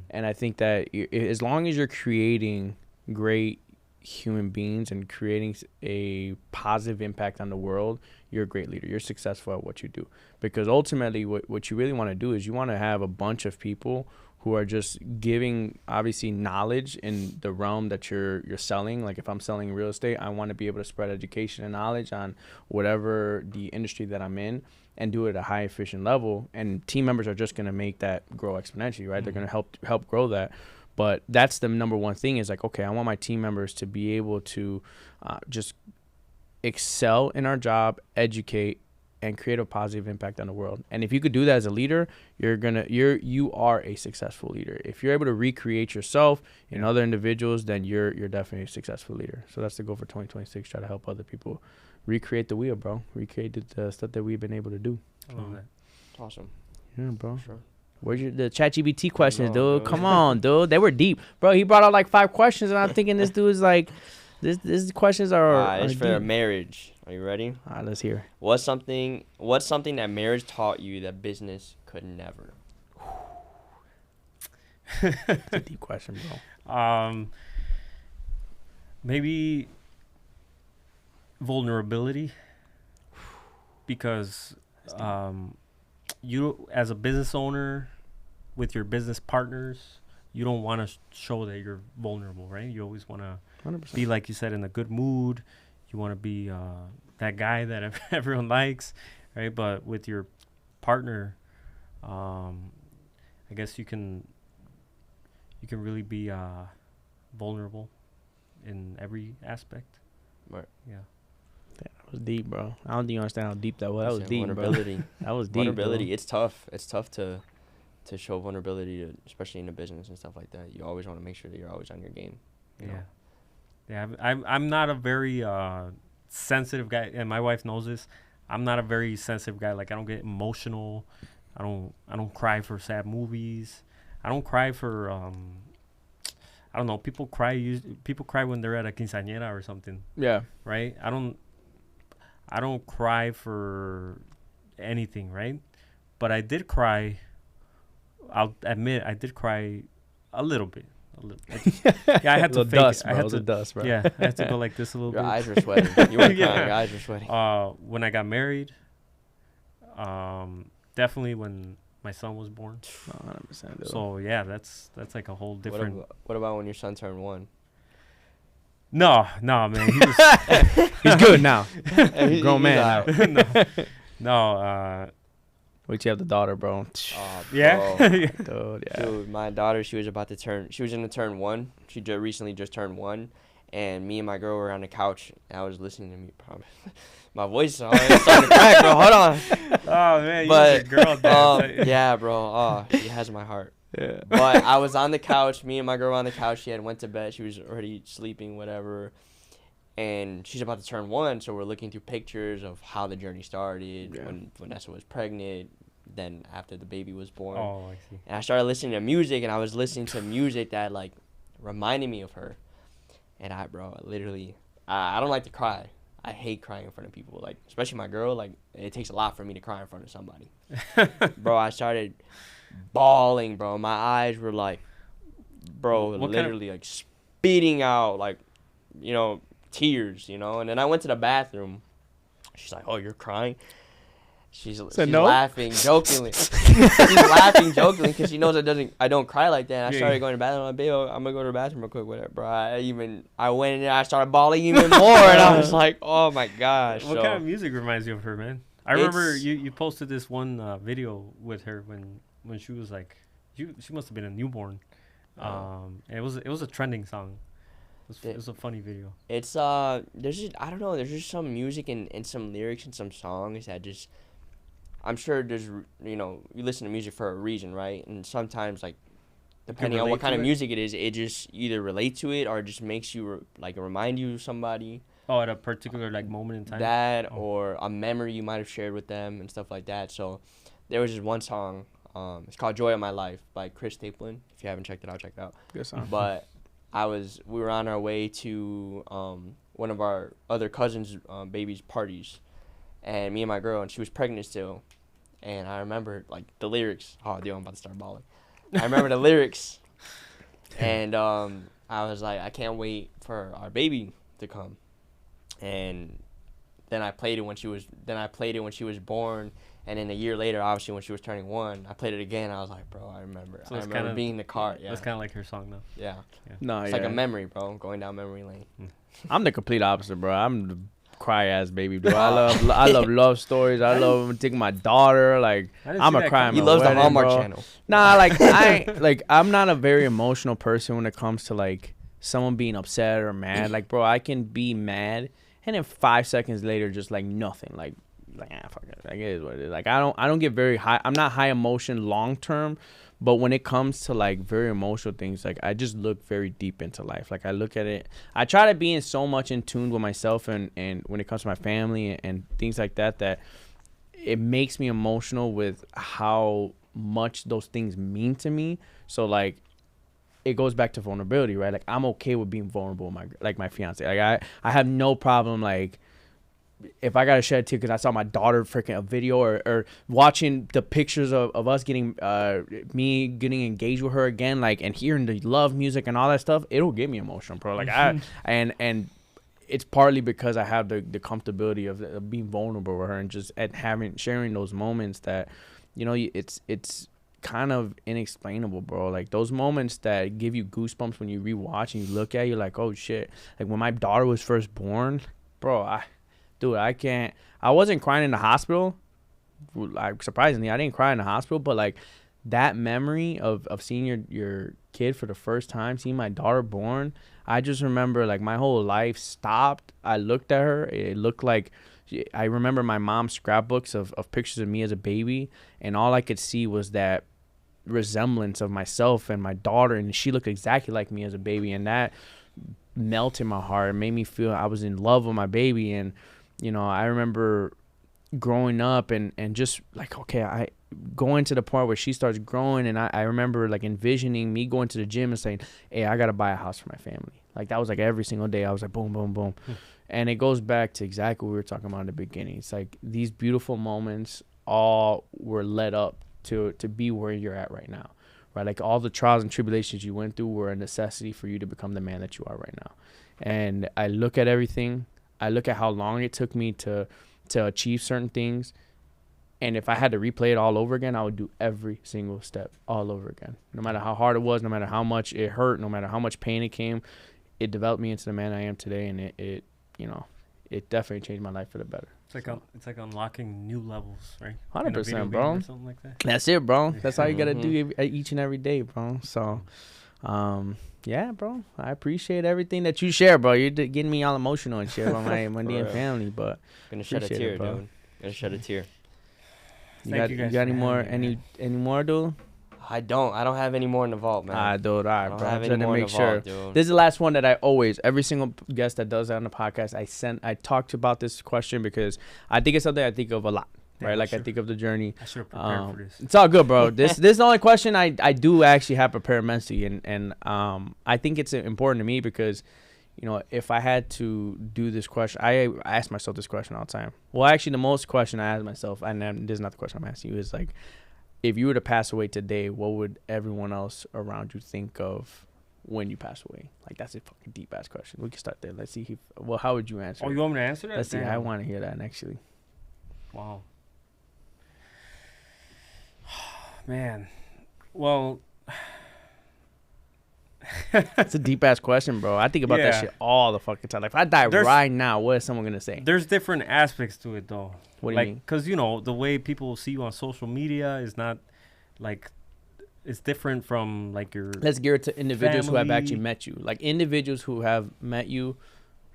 And I think that as long as you're creating great human beings and creating a positive impact on the world, you're a great leader. You're successful at what you do, because ultimately what you really want to do is you want to have a bunch of people who are just giving, obviously, knowledge in the realm that you're selling. Like, if I'm selling real estate, I want to be able to spread education and knowledge on whatever the industry that I'm in, and do it at a high efficient level. And team members are just going to make that grow exponentially, right? They're going to help grow that. But that's the number one thing, is like, okay, I want my team members to be able to just excel in our job, educate, and create a positive impact on the world. And if you could do that as a leader, you are a successful leader. If you're able to recreate yourself in other individuals, then you're definitely a successful leader. So that's the goal for 2026. Try to help other people recreate the wheel, bro. Recreate the stuff that we've been able to do. I love that. Awesome. Yeah, bro. Sure. Where's the ChatGPT questions, dude? Come on, dude. They were deep, bro. He brought out like 5 questions, and I'm thinking this dude is like, this questions are. It's for deep. Marriage. Are you ready? All right, let's hear. What's something that marriage taught you that business could never? It's a deep question, bro. Maybe vulnerability, because you, as a business owner with your business partners, you don't want to show that you're vulnerable, right? You always want to 100%. be, like you said, in a good mood. You want to be that guy that everyone likes, right? But with your partner, I guess you can really be vulnerable in every aspect. Right. Yeah. That was deep, bro. I don't think you understand how deep that was. That was deep, vulnerability. bro. That was deep. Vulnerability. Bro. It's tough. It's tough to show vulnerability, especially in a business and stuff like that. You always want to make sure that you're always on your game. You know? Yeah. I'm not a very sensitive guy, and my wife knows this. I'm not a very sensitive guy. Like, I don't get emotional. I don't cry for sad movies. I don't cry for I don't know. People cry when they're at a quinceañera or something. Yeah. Right. I don't cry for anything. Right. But I did cry. I'll admit I did cry a little bit Yeah, I had to fake dust, it. bro. I had to Dust, bro. Yeah, I had to go like this a little Your bit. eyes were sweating. You weren't Yeah. crying. Your eyes were sweating. When I got married, definitely when my son was born. 100%. Dude. So yeah, that's like a whole different. What about when your son turned 1? No, man, he was he's good now. He's Grown man. alright. no. Wait till you have the daughter, bro. Oh, Yeah. bro. Dude, yeah. Dude, my daughter, she was gonna turn 1. She recently just turned 1, and me and my girl were on the couch, and I was listening to me. Probably, my voice is starting to crack, bro. Hold on. Oh man, But, you a girl dad. yeah, bro. Oh, she has my heart. Yeah. But I was on the couch. Me and my girl were on the couch. She had went to bed. She was already sleeping, whatever. And she's about to turn 1, so we're looking through pictures of how the journey started, when Vanessa was pregnant, then after the baby was born. Oh, I see. And I started listening to music, and I was listening to music that, like, reminded me of her. And I don't like to cry. I hate crying in front of people, like, especially my girl. Like, it takes a lot for me to cry in front of somebody. Bro, I started bawling, bro. My eyes were, like, bro, literally, like, speeding out, like, tears, and then I went to the bathroom. She's like, "Oh, you're crying?" She's no? laughing jokingly. She's laughing jokingly because she knows I don't cry like that. And I started going to the bathroom. I'm like, babe, I'm gonna go to the bathroom real quick, whatever, bro. I went in there. I started bawling even more, and I was like, "Oh my gosh!" What kind of music reminds you of her, man? I remember you posted this one video with her when she was like, she must have been a newborn. It was a trending song. It was a funny video. It's there's just some music and some lyrics and some songs that just, I'm sure there's, you listen to music for a reason, right? And sometimes, like, depending on what kind of music it is, it just either relate to it or it just makes you remind you of somebody. Oh, at a particular moment in time. Or a memory you might have shared with them and stuff like that. So there was just one song. It's called "Joy of My Life" by Chris Stapleton. If you haven't checked it out, check it out. Good song. But we were on our way to one of our other cousins' baby's parties, and me and my girl, and she was pregnant still, and I remember, like, the lyrics. Oh, dude, I'm about to start bawling. I remember the lyrics, and I was like, I can't wait for our baby to come, and then I played it when she was born. And then a year later, obviously, when she was turning 1, I played it again. I was like, bro, I remember. So I remember being in the car. Yeah. That's kind of like her song, though. Yeah. No, It's like a memory, bro. Going down memory lane. I'm the complete opposite, bro. I'm the cry ass baby, bro. I love love stories. I love taking my daughter. Like, I'm a cry. He loves the Hallmark Channel. Nah, I'm not a very emotional person when it comes to, like, someone being upset or mad. Like, bro, I can be mad, and then 5 seconds later, just like nothing. Like, fuck it. Like, it is what it is. Like, I don't get very high. I'm not high emotion long term, but when it comes to, like, very emotional things, like, I just look very deep into life. Like, I look at it. I try to be so much in tune with myself and when it comes to my family and things like that, that it makes me emotional with how much those things mean to me. So, like, it goes back to vulnerability, right? Like, I'm okay with being vulnerable with my fiance. Like, I have no problem, like, if I gotta shed a tear because I saw my daughter freaking a video or watching the pictures of us getting me getting engaged with her again, like, and hearing the love music and all that stuff, it'll get me emotional, bro. Like, and it's partly because I have the comfortability of being vulnerable with her and just sharing those moments that, it's kind of inexplainable, bro. Like, those moments that give you goosebumps when you rewatch and you look at it, you're like, oh shit. Like, when my daughter was first born, bro, I wasn't crying in the hospital. Surprisingly, I didn't cry in the hospital, but, like, that memory of seeing your kid for the first time, seeing my daughter born, I just remember, like, my whole life stopped. I looked at her. It looked like, I remember my mom's scrapbooks of pictures of me as a baby, and all I could see was that resemblance of myself and my daughter, and she looked exactly like me as a baby, and that melted my heart. It made me feel I was in love with my baby. And I remember growing up and just, like, okay, I going to the point where she starts growing, and I remember, like, envisioning me going to the gym and saying, hey, I gotta buy a house for my family. Like, that was, like, every single day I was like, boom, boom, boom. And it goes back to exactly what we were talking about in the beginning. It's like these beautiful moments all were led up to be where you're at right now, right? Like all the trials and tribulations you went through were a necessity for you to become the man that you are right now. And I look at everything. I look at how long it took me to achieve certain things. And if I had to replay it all over again, I would do every single step all over again. No matter how hard it was, no matter how much it hurt, no matter how much pain it came, it developed me into the man I am today. And it you know, it definitely changed my life for the better. It's like unlocking new levels, right? 100%, bro. Or something like that. That's it, bro. That's all you got to do each and every day, bro. So, yeah, bro. I appreciate everything that you share, bro. You're getting me all emotional and shit about my Monday and family, but gonna shed a tear, bro. dude. Gonna shed a tear. You got any more, dude? I don't have any more in the vault, man. Dude, all right, bro. I'm trying to make sure. Vault, this is the last one that I always, every single guest that does that on the podcast, I talked about this question because I think it's something I think of a lot, right? Like I think of the journey. I should have prepared for this. It's all good, bro. This is the only question I do actually have prepared mentally, and I think it's important to me because, you know, if I had to do this question, I ask myself this question all the time. Well, actually, the most question I ask myself, and this is not the question I'm asking you, is like, if you were to pass away today, what would everyone else around you think of when you pass away? Like, that's a fucking deep ass question. We can start there. Let's see. How would you answer? Oh, you want me to answer that? Let's see. I want to hear that actually. Wow. Man. Well. It's a deep ass question, bro. I think about that shit all the fucking time. Like, if I die right now, what is someone gonna say? There's different aspects to it, though. What do you mean? Because, you know, the way people see you on social media is not like, it's different from like your. Let's gear it to individuals who have family. actually met you, like individuals who have met you,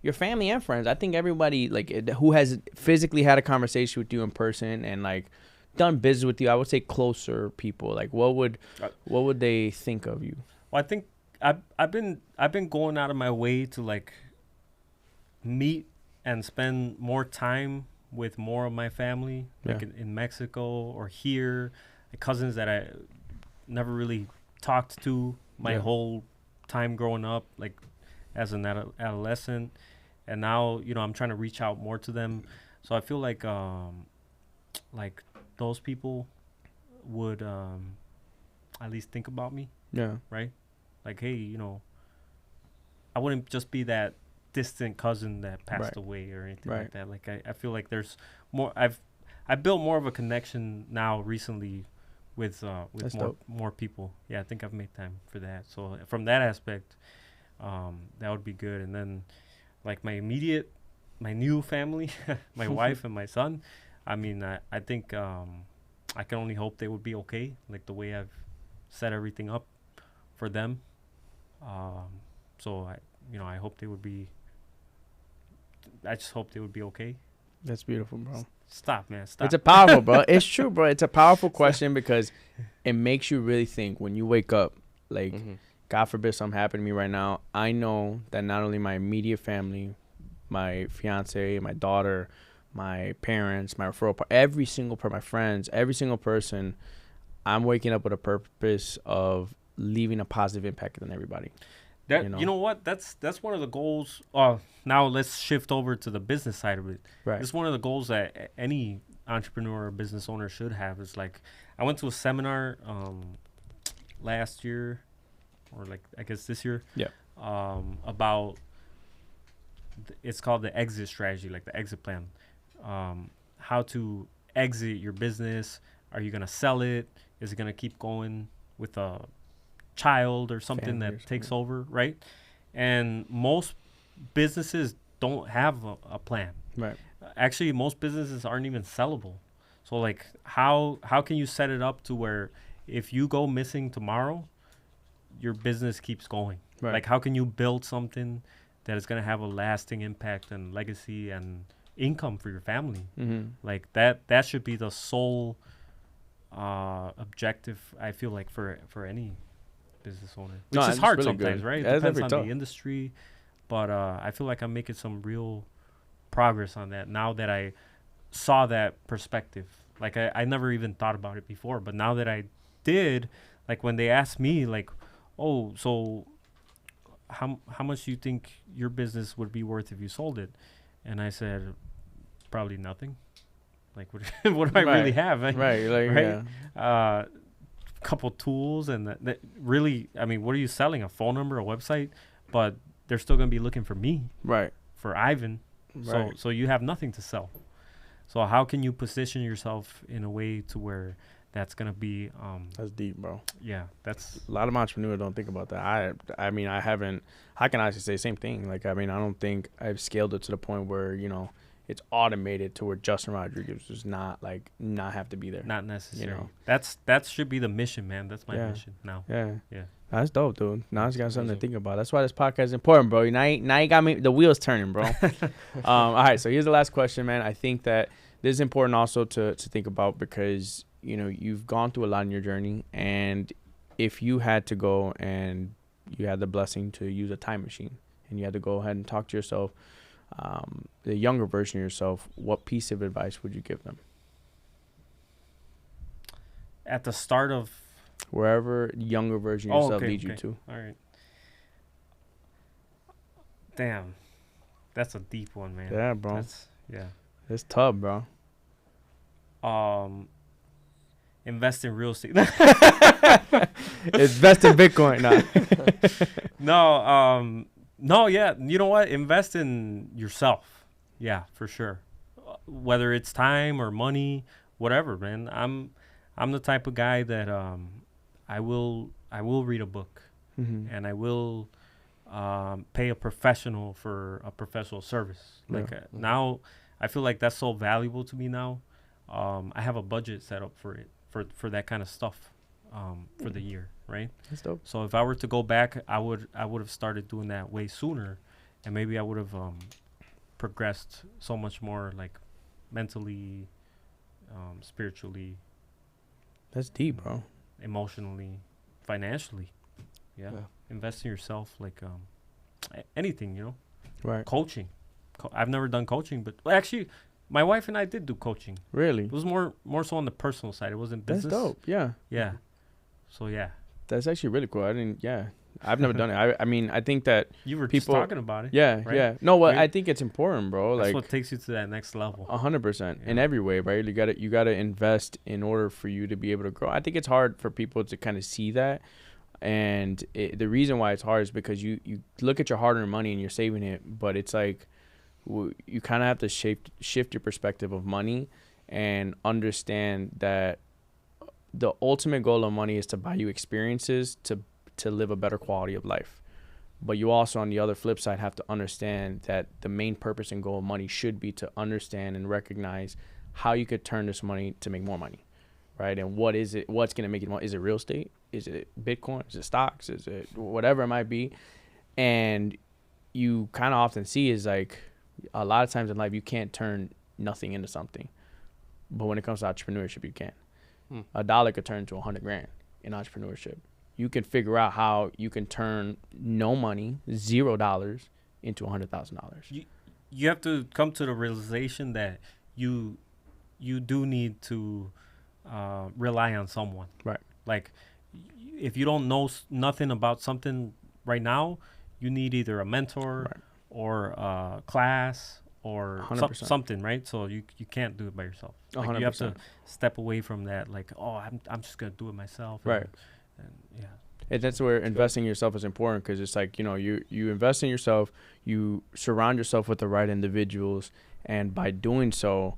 your family and friends. I think everybody who has physically had a conversation with you in person and like done business with you. I would say closer people. Like, what would they think of you? Well, I think I've been going out of my way to like meet and spend more time with more of my family, like in Mexico or here, like cousins that I never really talked to my whole time growing up, like as an adolescent, and now, you know, I'm trying to reach out more to them. So I feel like those people would at least think about me. Yeah. Right. Like, hey, you know, I wouldn't just be that distant cousin that passed away or anything like that. Like, I feel like there's more. I built more of a connection now recently with more people. Yeah, I think I've made time for that. So from that aspect, that would be good. And then like my new family, my wife and my son. I mean, I think I can only hope they would be okay. Like the way I've set everything up for them. So I hope they would be. I just hope they would be okay. That's beautiful, bro. Stop, man. Stop. It's a powerful, bro. It's true, bro. It's a powerful question because it makes you really think when you wake up. Like, God forbid something happened to me right now. I know that not only my immediate family, my fiance, my daughter, my parents, my referral, every single my friends, every single person, I'm waking up with a purpose of leaving a positive impact on everybody. You know what? That's one of the goals. Now let's shift over to the business side of it. Right. It's one of the goals that any entrepreneur or business owner should have. Is like, I went to a seminar last year, or like I guess this year. Yeah. About it's called the exit strategy, like the exit plan. How to exit your business. Are you gonna sell it? Is it gonna keep going with a child or something that takes over, right? And most businesses don't have a plan. Right. Actually, most businesses aren't even sellable. So like, how can you set it up to where if you go missing tomorrow, your business keeps going? Right. Like, how can you build something that is going to have a lasting impact and legacy and income for your family? Like that should be the sole objective, I feel like, for any business owner, which is hard really sometimes, right? It depends on the industry, but I feel like I'm making some real progress on that now that I saw that perspective. Like I never even thought about it before, but now that I did, like when they asked me like, oh, so how much do you think your business would be worth if you sold it? And I said, probably nothing. Like what do I really have? Right. Like, right? Yeah. couple tools, and that really, I mean, what are you selling? A phone number, a website? But they're still gonna be looking for me, Right. for Ivan. Right. So you have nothing to sell. So how can you position yourself in a way to where that's gonna be? That's deep, bro. Yeah, that's A lot of entrepreneurs don't think about that. I mean, I haven't. I can honestly say the same thing. Like, I mean, I don't think I've scaled it to the point where, you know, it's automated to where Justin Rodriguez does not have to be there. not necessary. You know. That should be the mission, man. That's my Yeah. mission now. Yeah. Yeah. That's dope, dude. Now it's got something to think about. That's why this podcast is important, bro. Now you got me the wheels turning, bro. All right, so here's the last question, man. I think that this is important also to think about because, you know, you've gone through a lot in your journey, and if you had to go and you had the blessing to use a time machine and you had to go ahead and talk to yourself, the younger version of yourself, what piece of advice would you give them? At the start of Wherever the younger version of yourself leads you to. All right. Damn, that's a deep one, man. Yeah, bro. Yeah. It's tough, bro. Invest in real estate. Invest in Bitcoin. No, yeah. You know what? Invest in yourself. Yeah, for sure. Whether it's time or money, whatever, man. I'm the type of guy that I will read a book, Mm-hmm. and I will pay a professional for a professional service. Yeah. Like now, I feel like that's so valuable to me now. I have a budget set up for it, for that kind of stuff, for the year, right? That's dope. So if I were to go back, I would have started doing that way sooner, and maybe I would have progressed so much more, like mentally, spiritually, That's deep, bro. emotionally, financially. Yeah. Yeah. Invest in yourself, like anything, you know. Right. Coaching. I've never done coaching, but actually, my wife and I did do coaching. Really? It was more so on the personal side. It wasn't That's business. dope. Yeah. Yeah. So yeah, That's actually really cool. I've never done it. I mean, I think that you were people just talking about it. yeah, right? yeah. No, well, Right. I think it's important, bro. That's Like what takes you to that next level. 100% in Yeah. every way, right? You gotta invest in order for you to be able to grow. I think it's hard for people to kind of see that, and the reason why it's hard is because you look at your hard-earned money and you're saving it, but it's like you kind of have to shift your perspective of money and understand that the ultimate goal of money is to buy you experiences to live a better quality of life. But you also, on the other flip side, have to understand that the main purpose and goal of money should be to understand and recognize how you could turn this money to make more money, right? And what's going to make it more? Is it real estate? Is it Bitcoin? Is it stocks? Is it whatever it might be? And you kind of often see is like a lot of times in life, you can't turn nothing into something. But when it comes to entrepreneurship, you can. $1 could turn to 100 grand in entrepreneurship. You can figure out how you can turn no money, $0 into $100,000. You have to come to the realization that you do need to rely on someone. Right. Like if you don't know nothing about something right now, you need either a mentor Right. or a class or 100%. something, right? So you can't do it by yourself. Like you have to 100%. step away from that. Like, oh, I'm just gonna do it myself. Right. And yeah. And that's where investing in yourself is important, because it's like, you know, you invest in yourself, you surround yourself with the right individuals, and by doing so,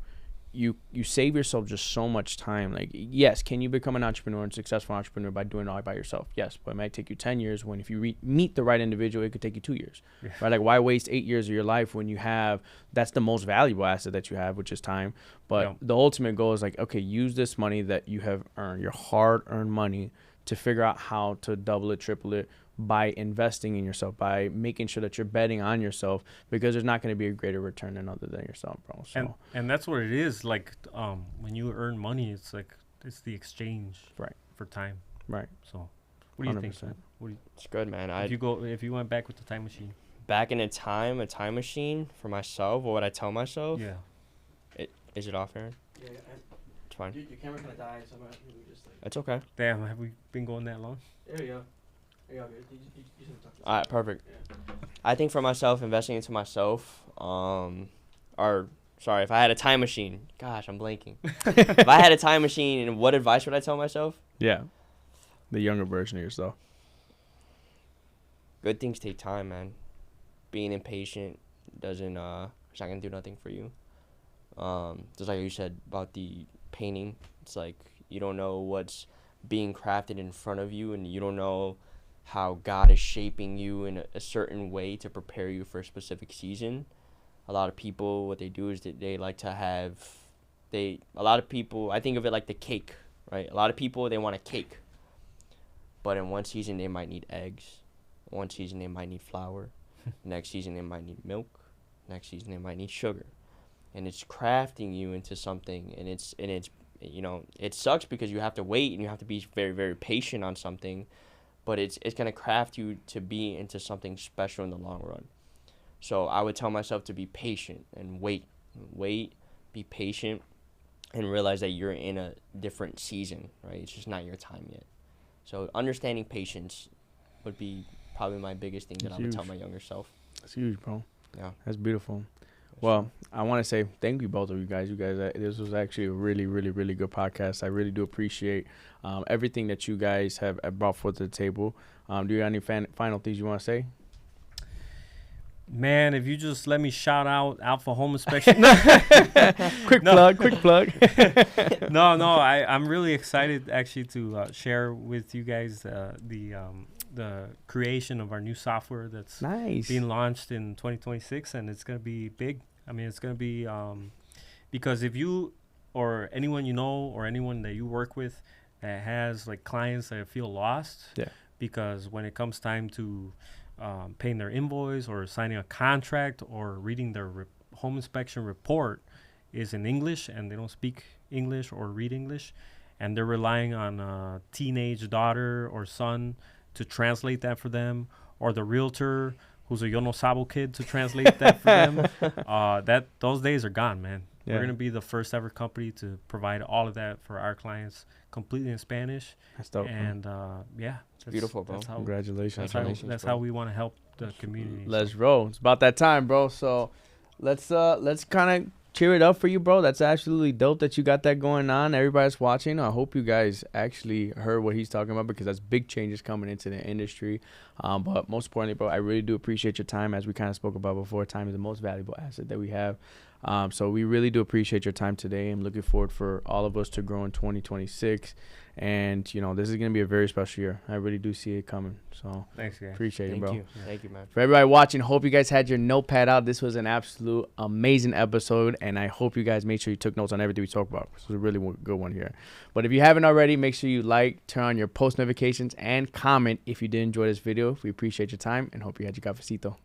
you save yourself just so much time. Like, yes, can you become an entrepreneur and successful entrepreneur by doing it all by yourself? Yes, but it might take you 10 years when if you meet the right individual, it could take you 2 years, Yeah. right? Like, why waste 8 years of your life when you have, that's the most valuable asset that you have, which is time. But Yeah. the ultimate goal is like, okay, use this money that you have earned, your hard-earned money, to figure out how to double it, triple it by investing in yourself, by making sure that you're betting on yourself, because there's not going to be a greater return than other than yourself, bro. So And that's what it is. Like when you earn money, it's like it's the exchange Right. for time. right. So what do you think, 100%. man? What do you, It's good, man. if you went back with the time machine? Back in a time machine for myself, what would I tell myself? Yeah. Is it off, Aaron? Yeah, It's fine. your camera kind of died, so I'm just like, It's okay. Damn, have we been going that long? there you go. All right, perfect. I think for myself, investing into myself, if I had a time machine, gosh, I'm blanking. If I had a time machine, and what advice would I tell myself? Yeah. the younger version of yourself? Good things take time, man. Being impatient doesn't it's not gonna do nothing for you. Just like you said about the painting, it's like you don't know what's being crafted in front of you, and you don't know how God is shaping you in a certain way to prepare you for a specific season. A lot of people, what they do is that they like to have, a lot of people, I think of it like the cake, right? A lot of people, they want a cake. But in one season, they might need eggs. One season, they might need flour. Next season, they might need milk. Next season, they might need sugar. And it's crafting you into something, and it's you know, it sucks because you have to wait and you have to be very, very patient on something, but it's going to craft you to be into something special in the long run. So I would tell myself to be patient and wait, be patient, and realize that you're in a different season, right? It's just not your time yet. So understanding patience would be probably my biggest thing that I would tell my younger self. That's huge, bro. Yeah. That's beautiful. Well, I want to say thank you, both of you guys. This was actually a really, really, really good podcast. I really do appreciate everything that you guys have brought forth to the table. Do you have any final things you want to say? Man, if you just let me shout out Alpha Home Inspection. Quick plug. No, I'm really excited actually to share with you guys the creation of our new software that's being launched in 2026, and it's going to be big. I mean, it's going to be because if you or anyone you know or anyone that you work with that has like clients that feel lost, because when it comes time to paying their invoice or signing a contract or reading their home inspection report is in English and they don't speak English or read English, and they're relying on a teenage daughter or son to translate that for them, or the realtor who's a Yo No Sabo kid to translate that for them. Those days are gone, man. We're going to be the first ever company to provide all of that for our clients completely in Spanish. That's dope. And it's beautiful, bro. Congratulations. That's how we want to help the community. Let's roll. It's about that time, bro. So let's kind of cheer it up for you, bro. That's absolutely dope that you got that going on. Everybody's watching. I hope you guys actually heard what he's talking about, because that's big changes coming into the industry. But most importantly, bro, I really do appreciate your time. As we kind of spoke about before, time is the most valuable asset that we have. So we really do appreciate your time today. I'm looking forward for all of us to grow in 2026. And, you know, this is going to be a very special year. I really do see it coming. So thanks, guys. Appreciate it, bro. Thank you, man. For everybody watching, hope you guys had your notepad out. This was an absolute amazing episode, and I hope you guys made sure you took notes on everything we talked about. This was a really good one here. But if you haven't already, make sure you like, turn on your post notifications, and comment if you did enjoy this video. We appreciate your time and hope you had your cafecito.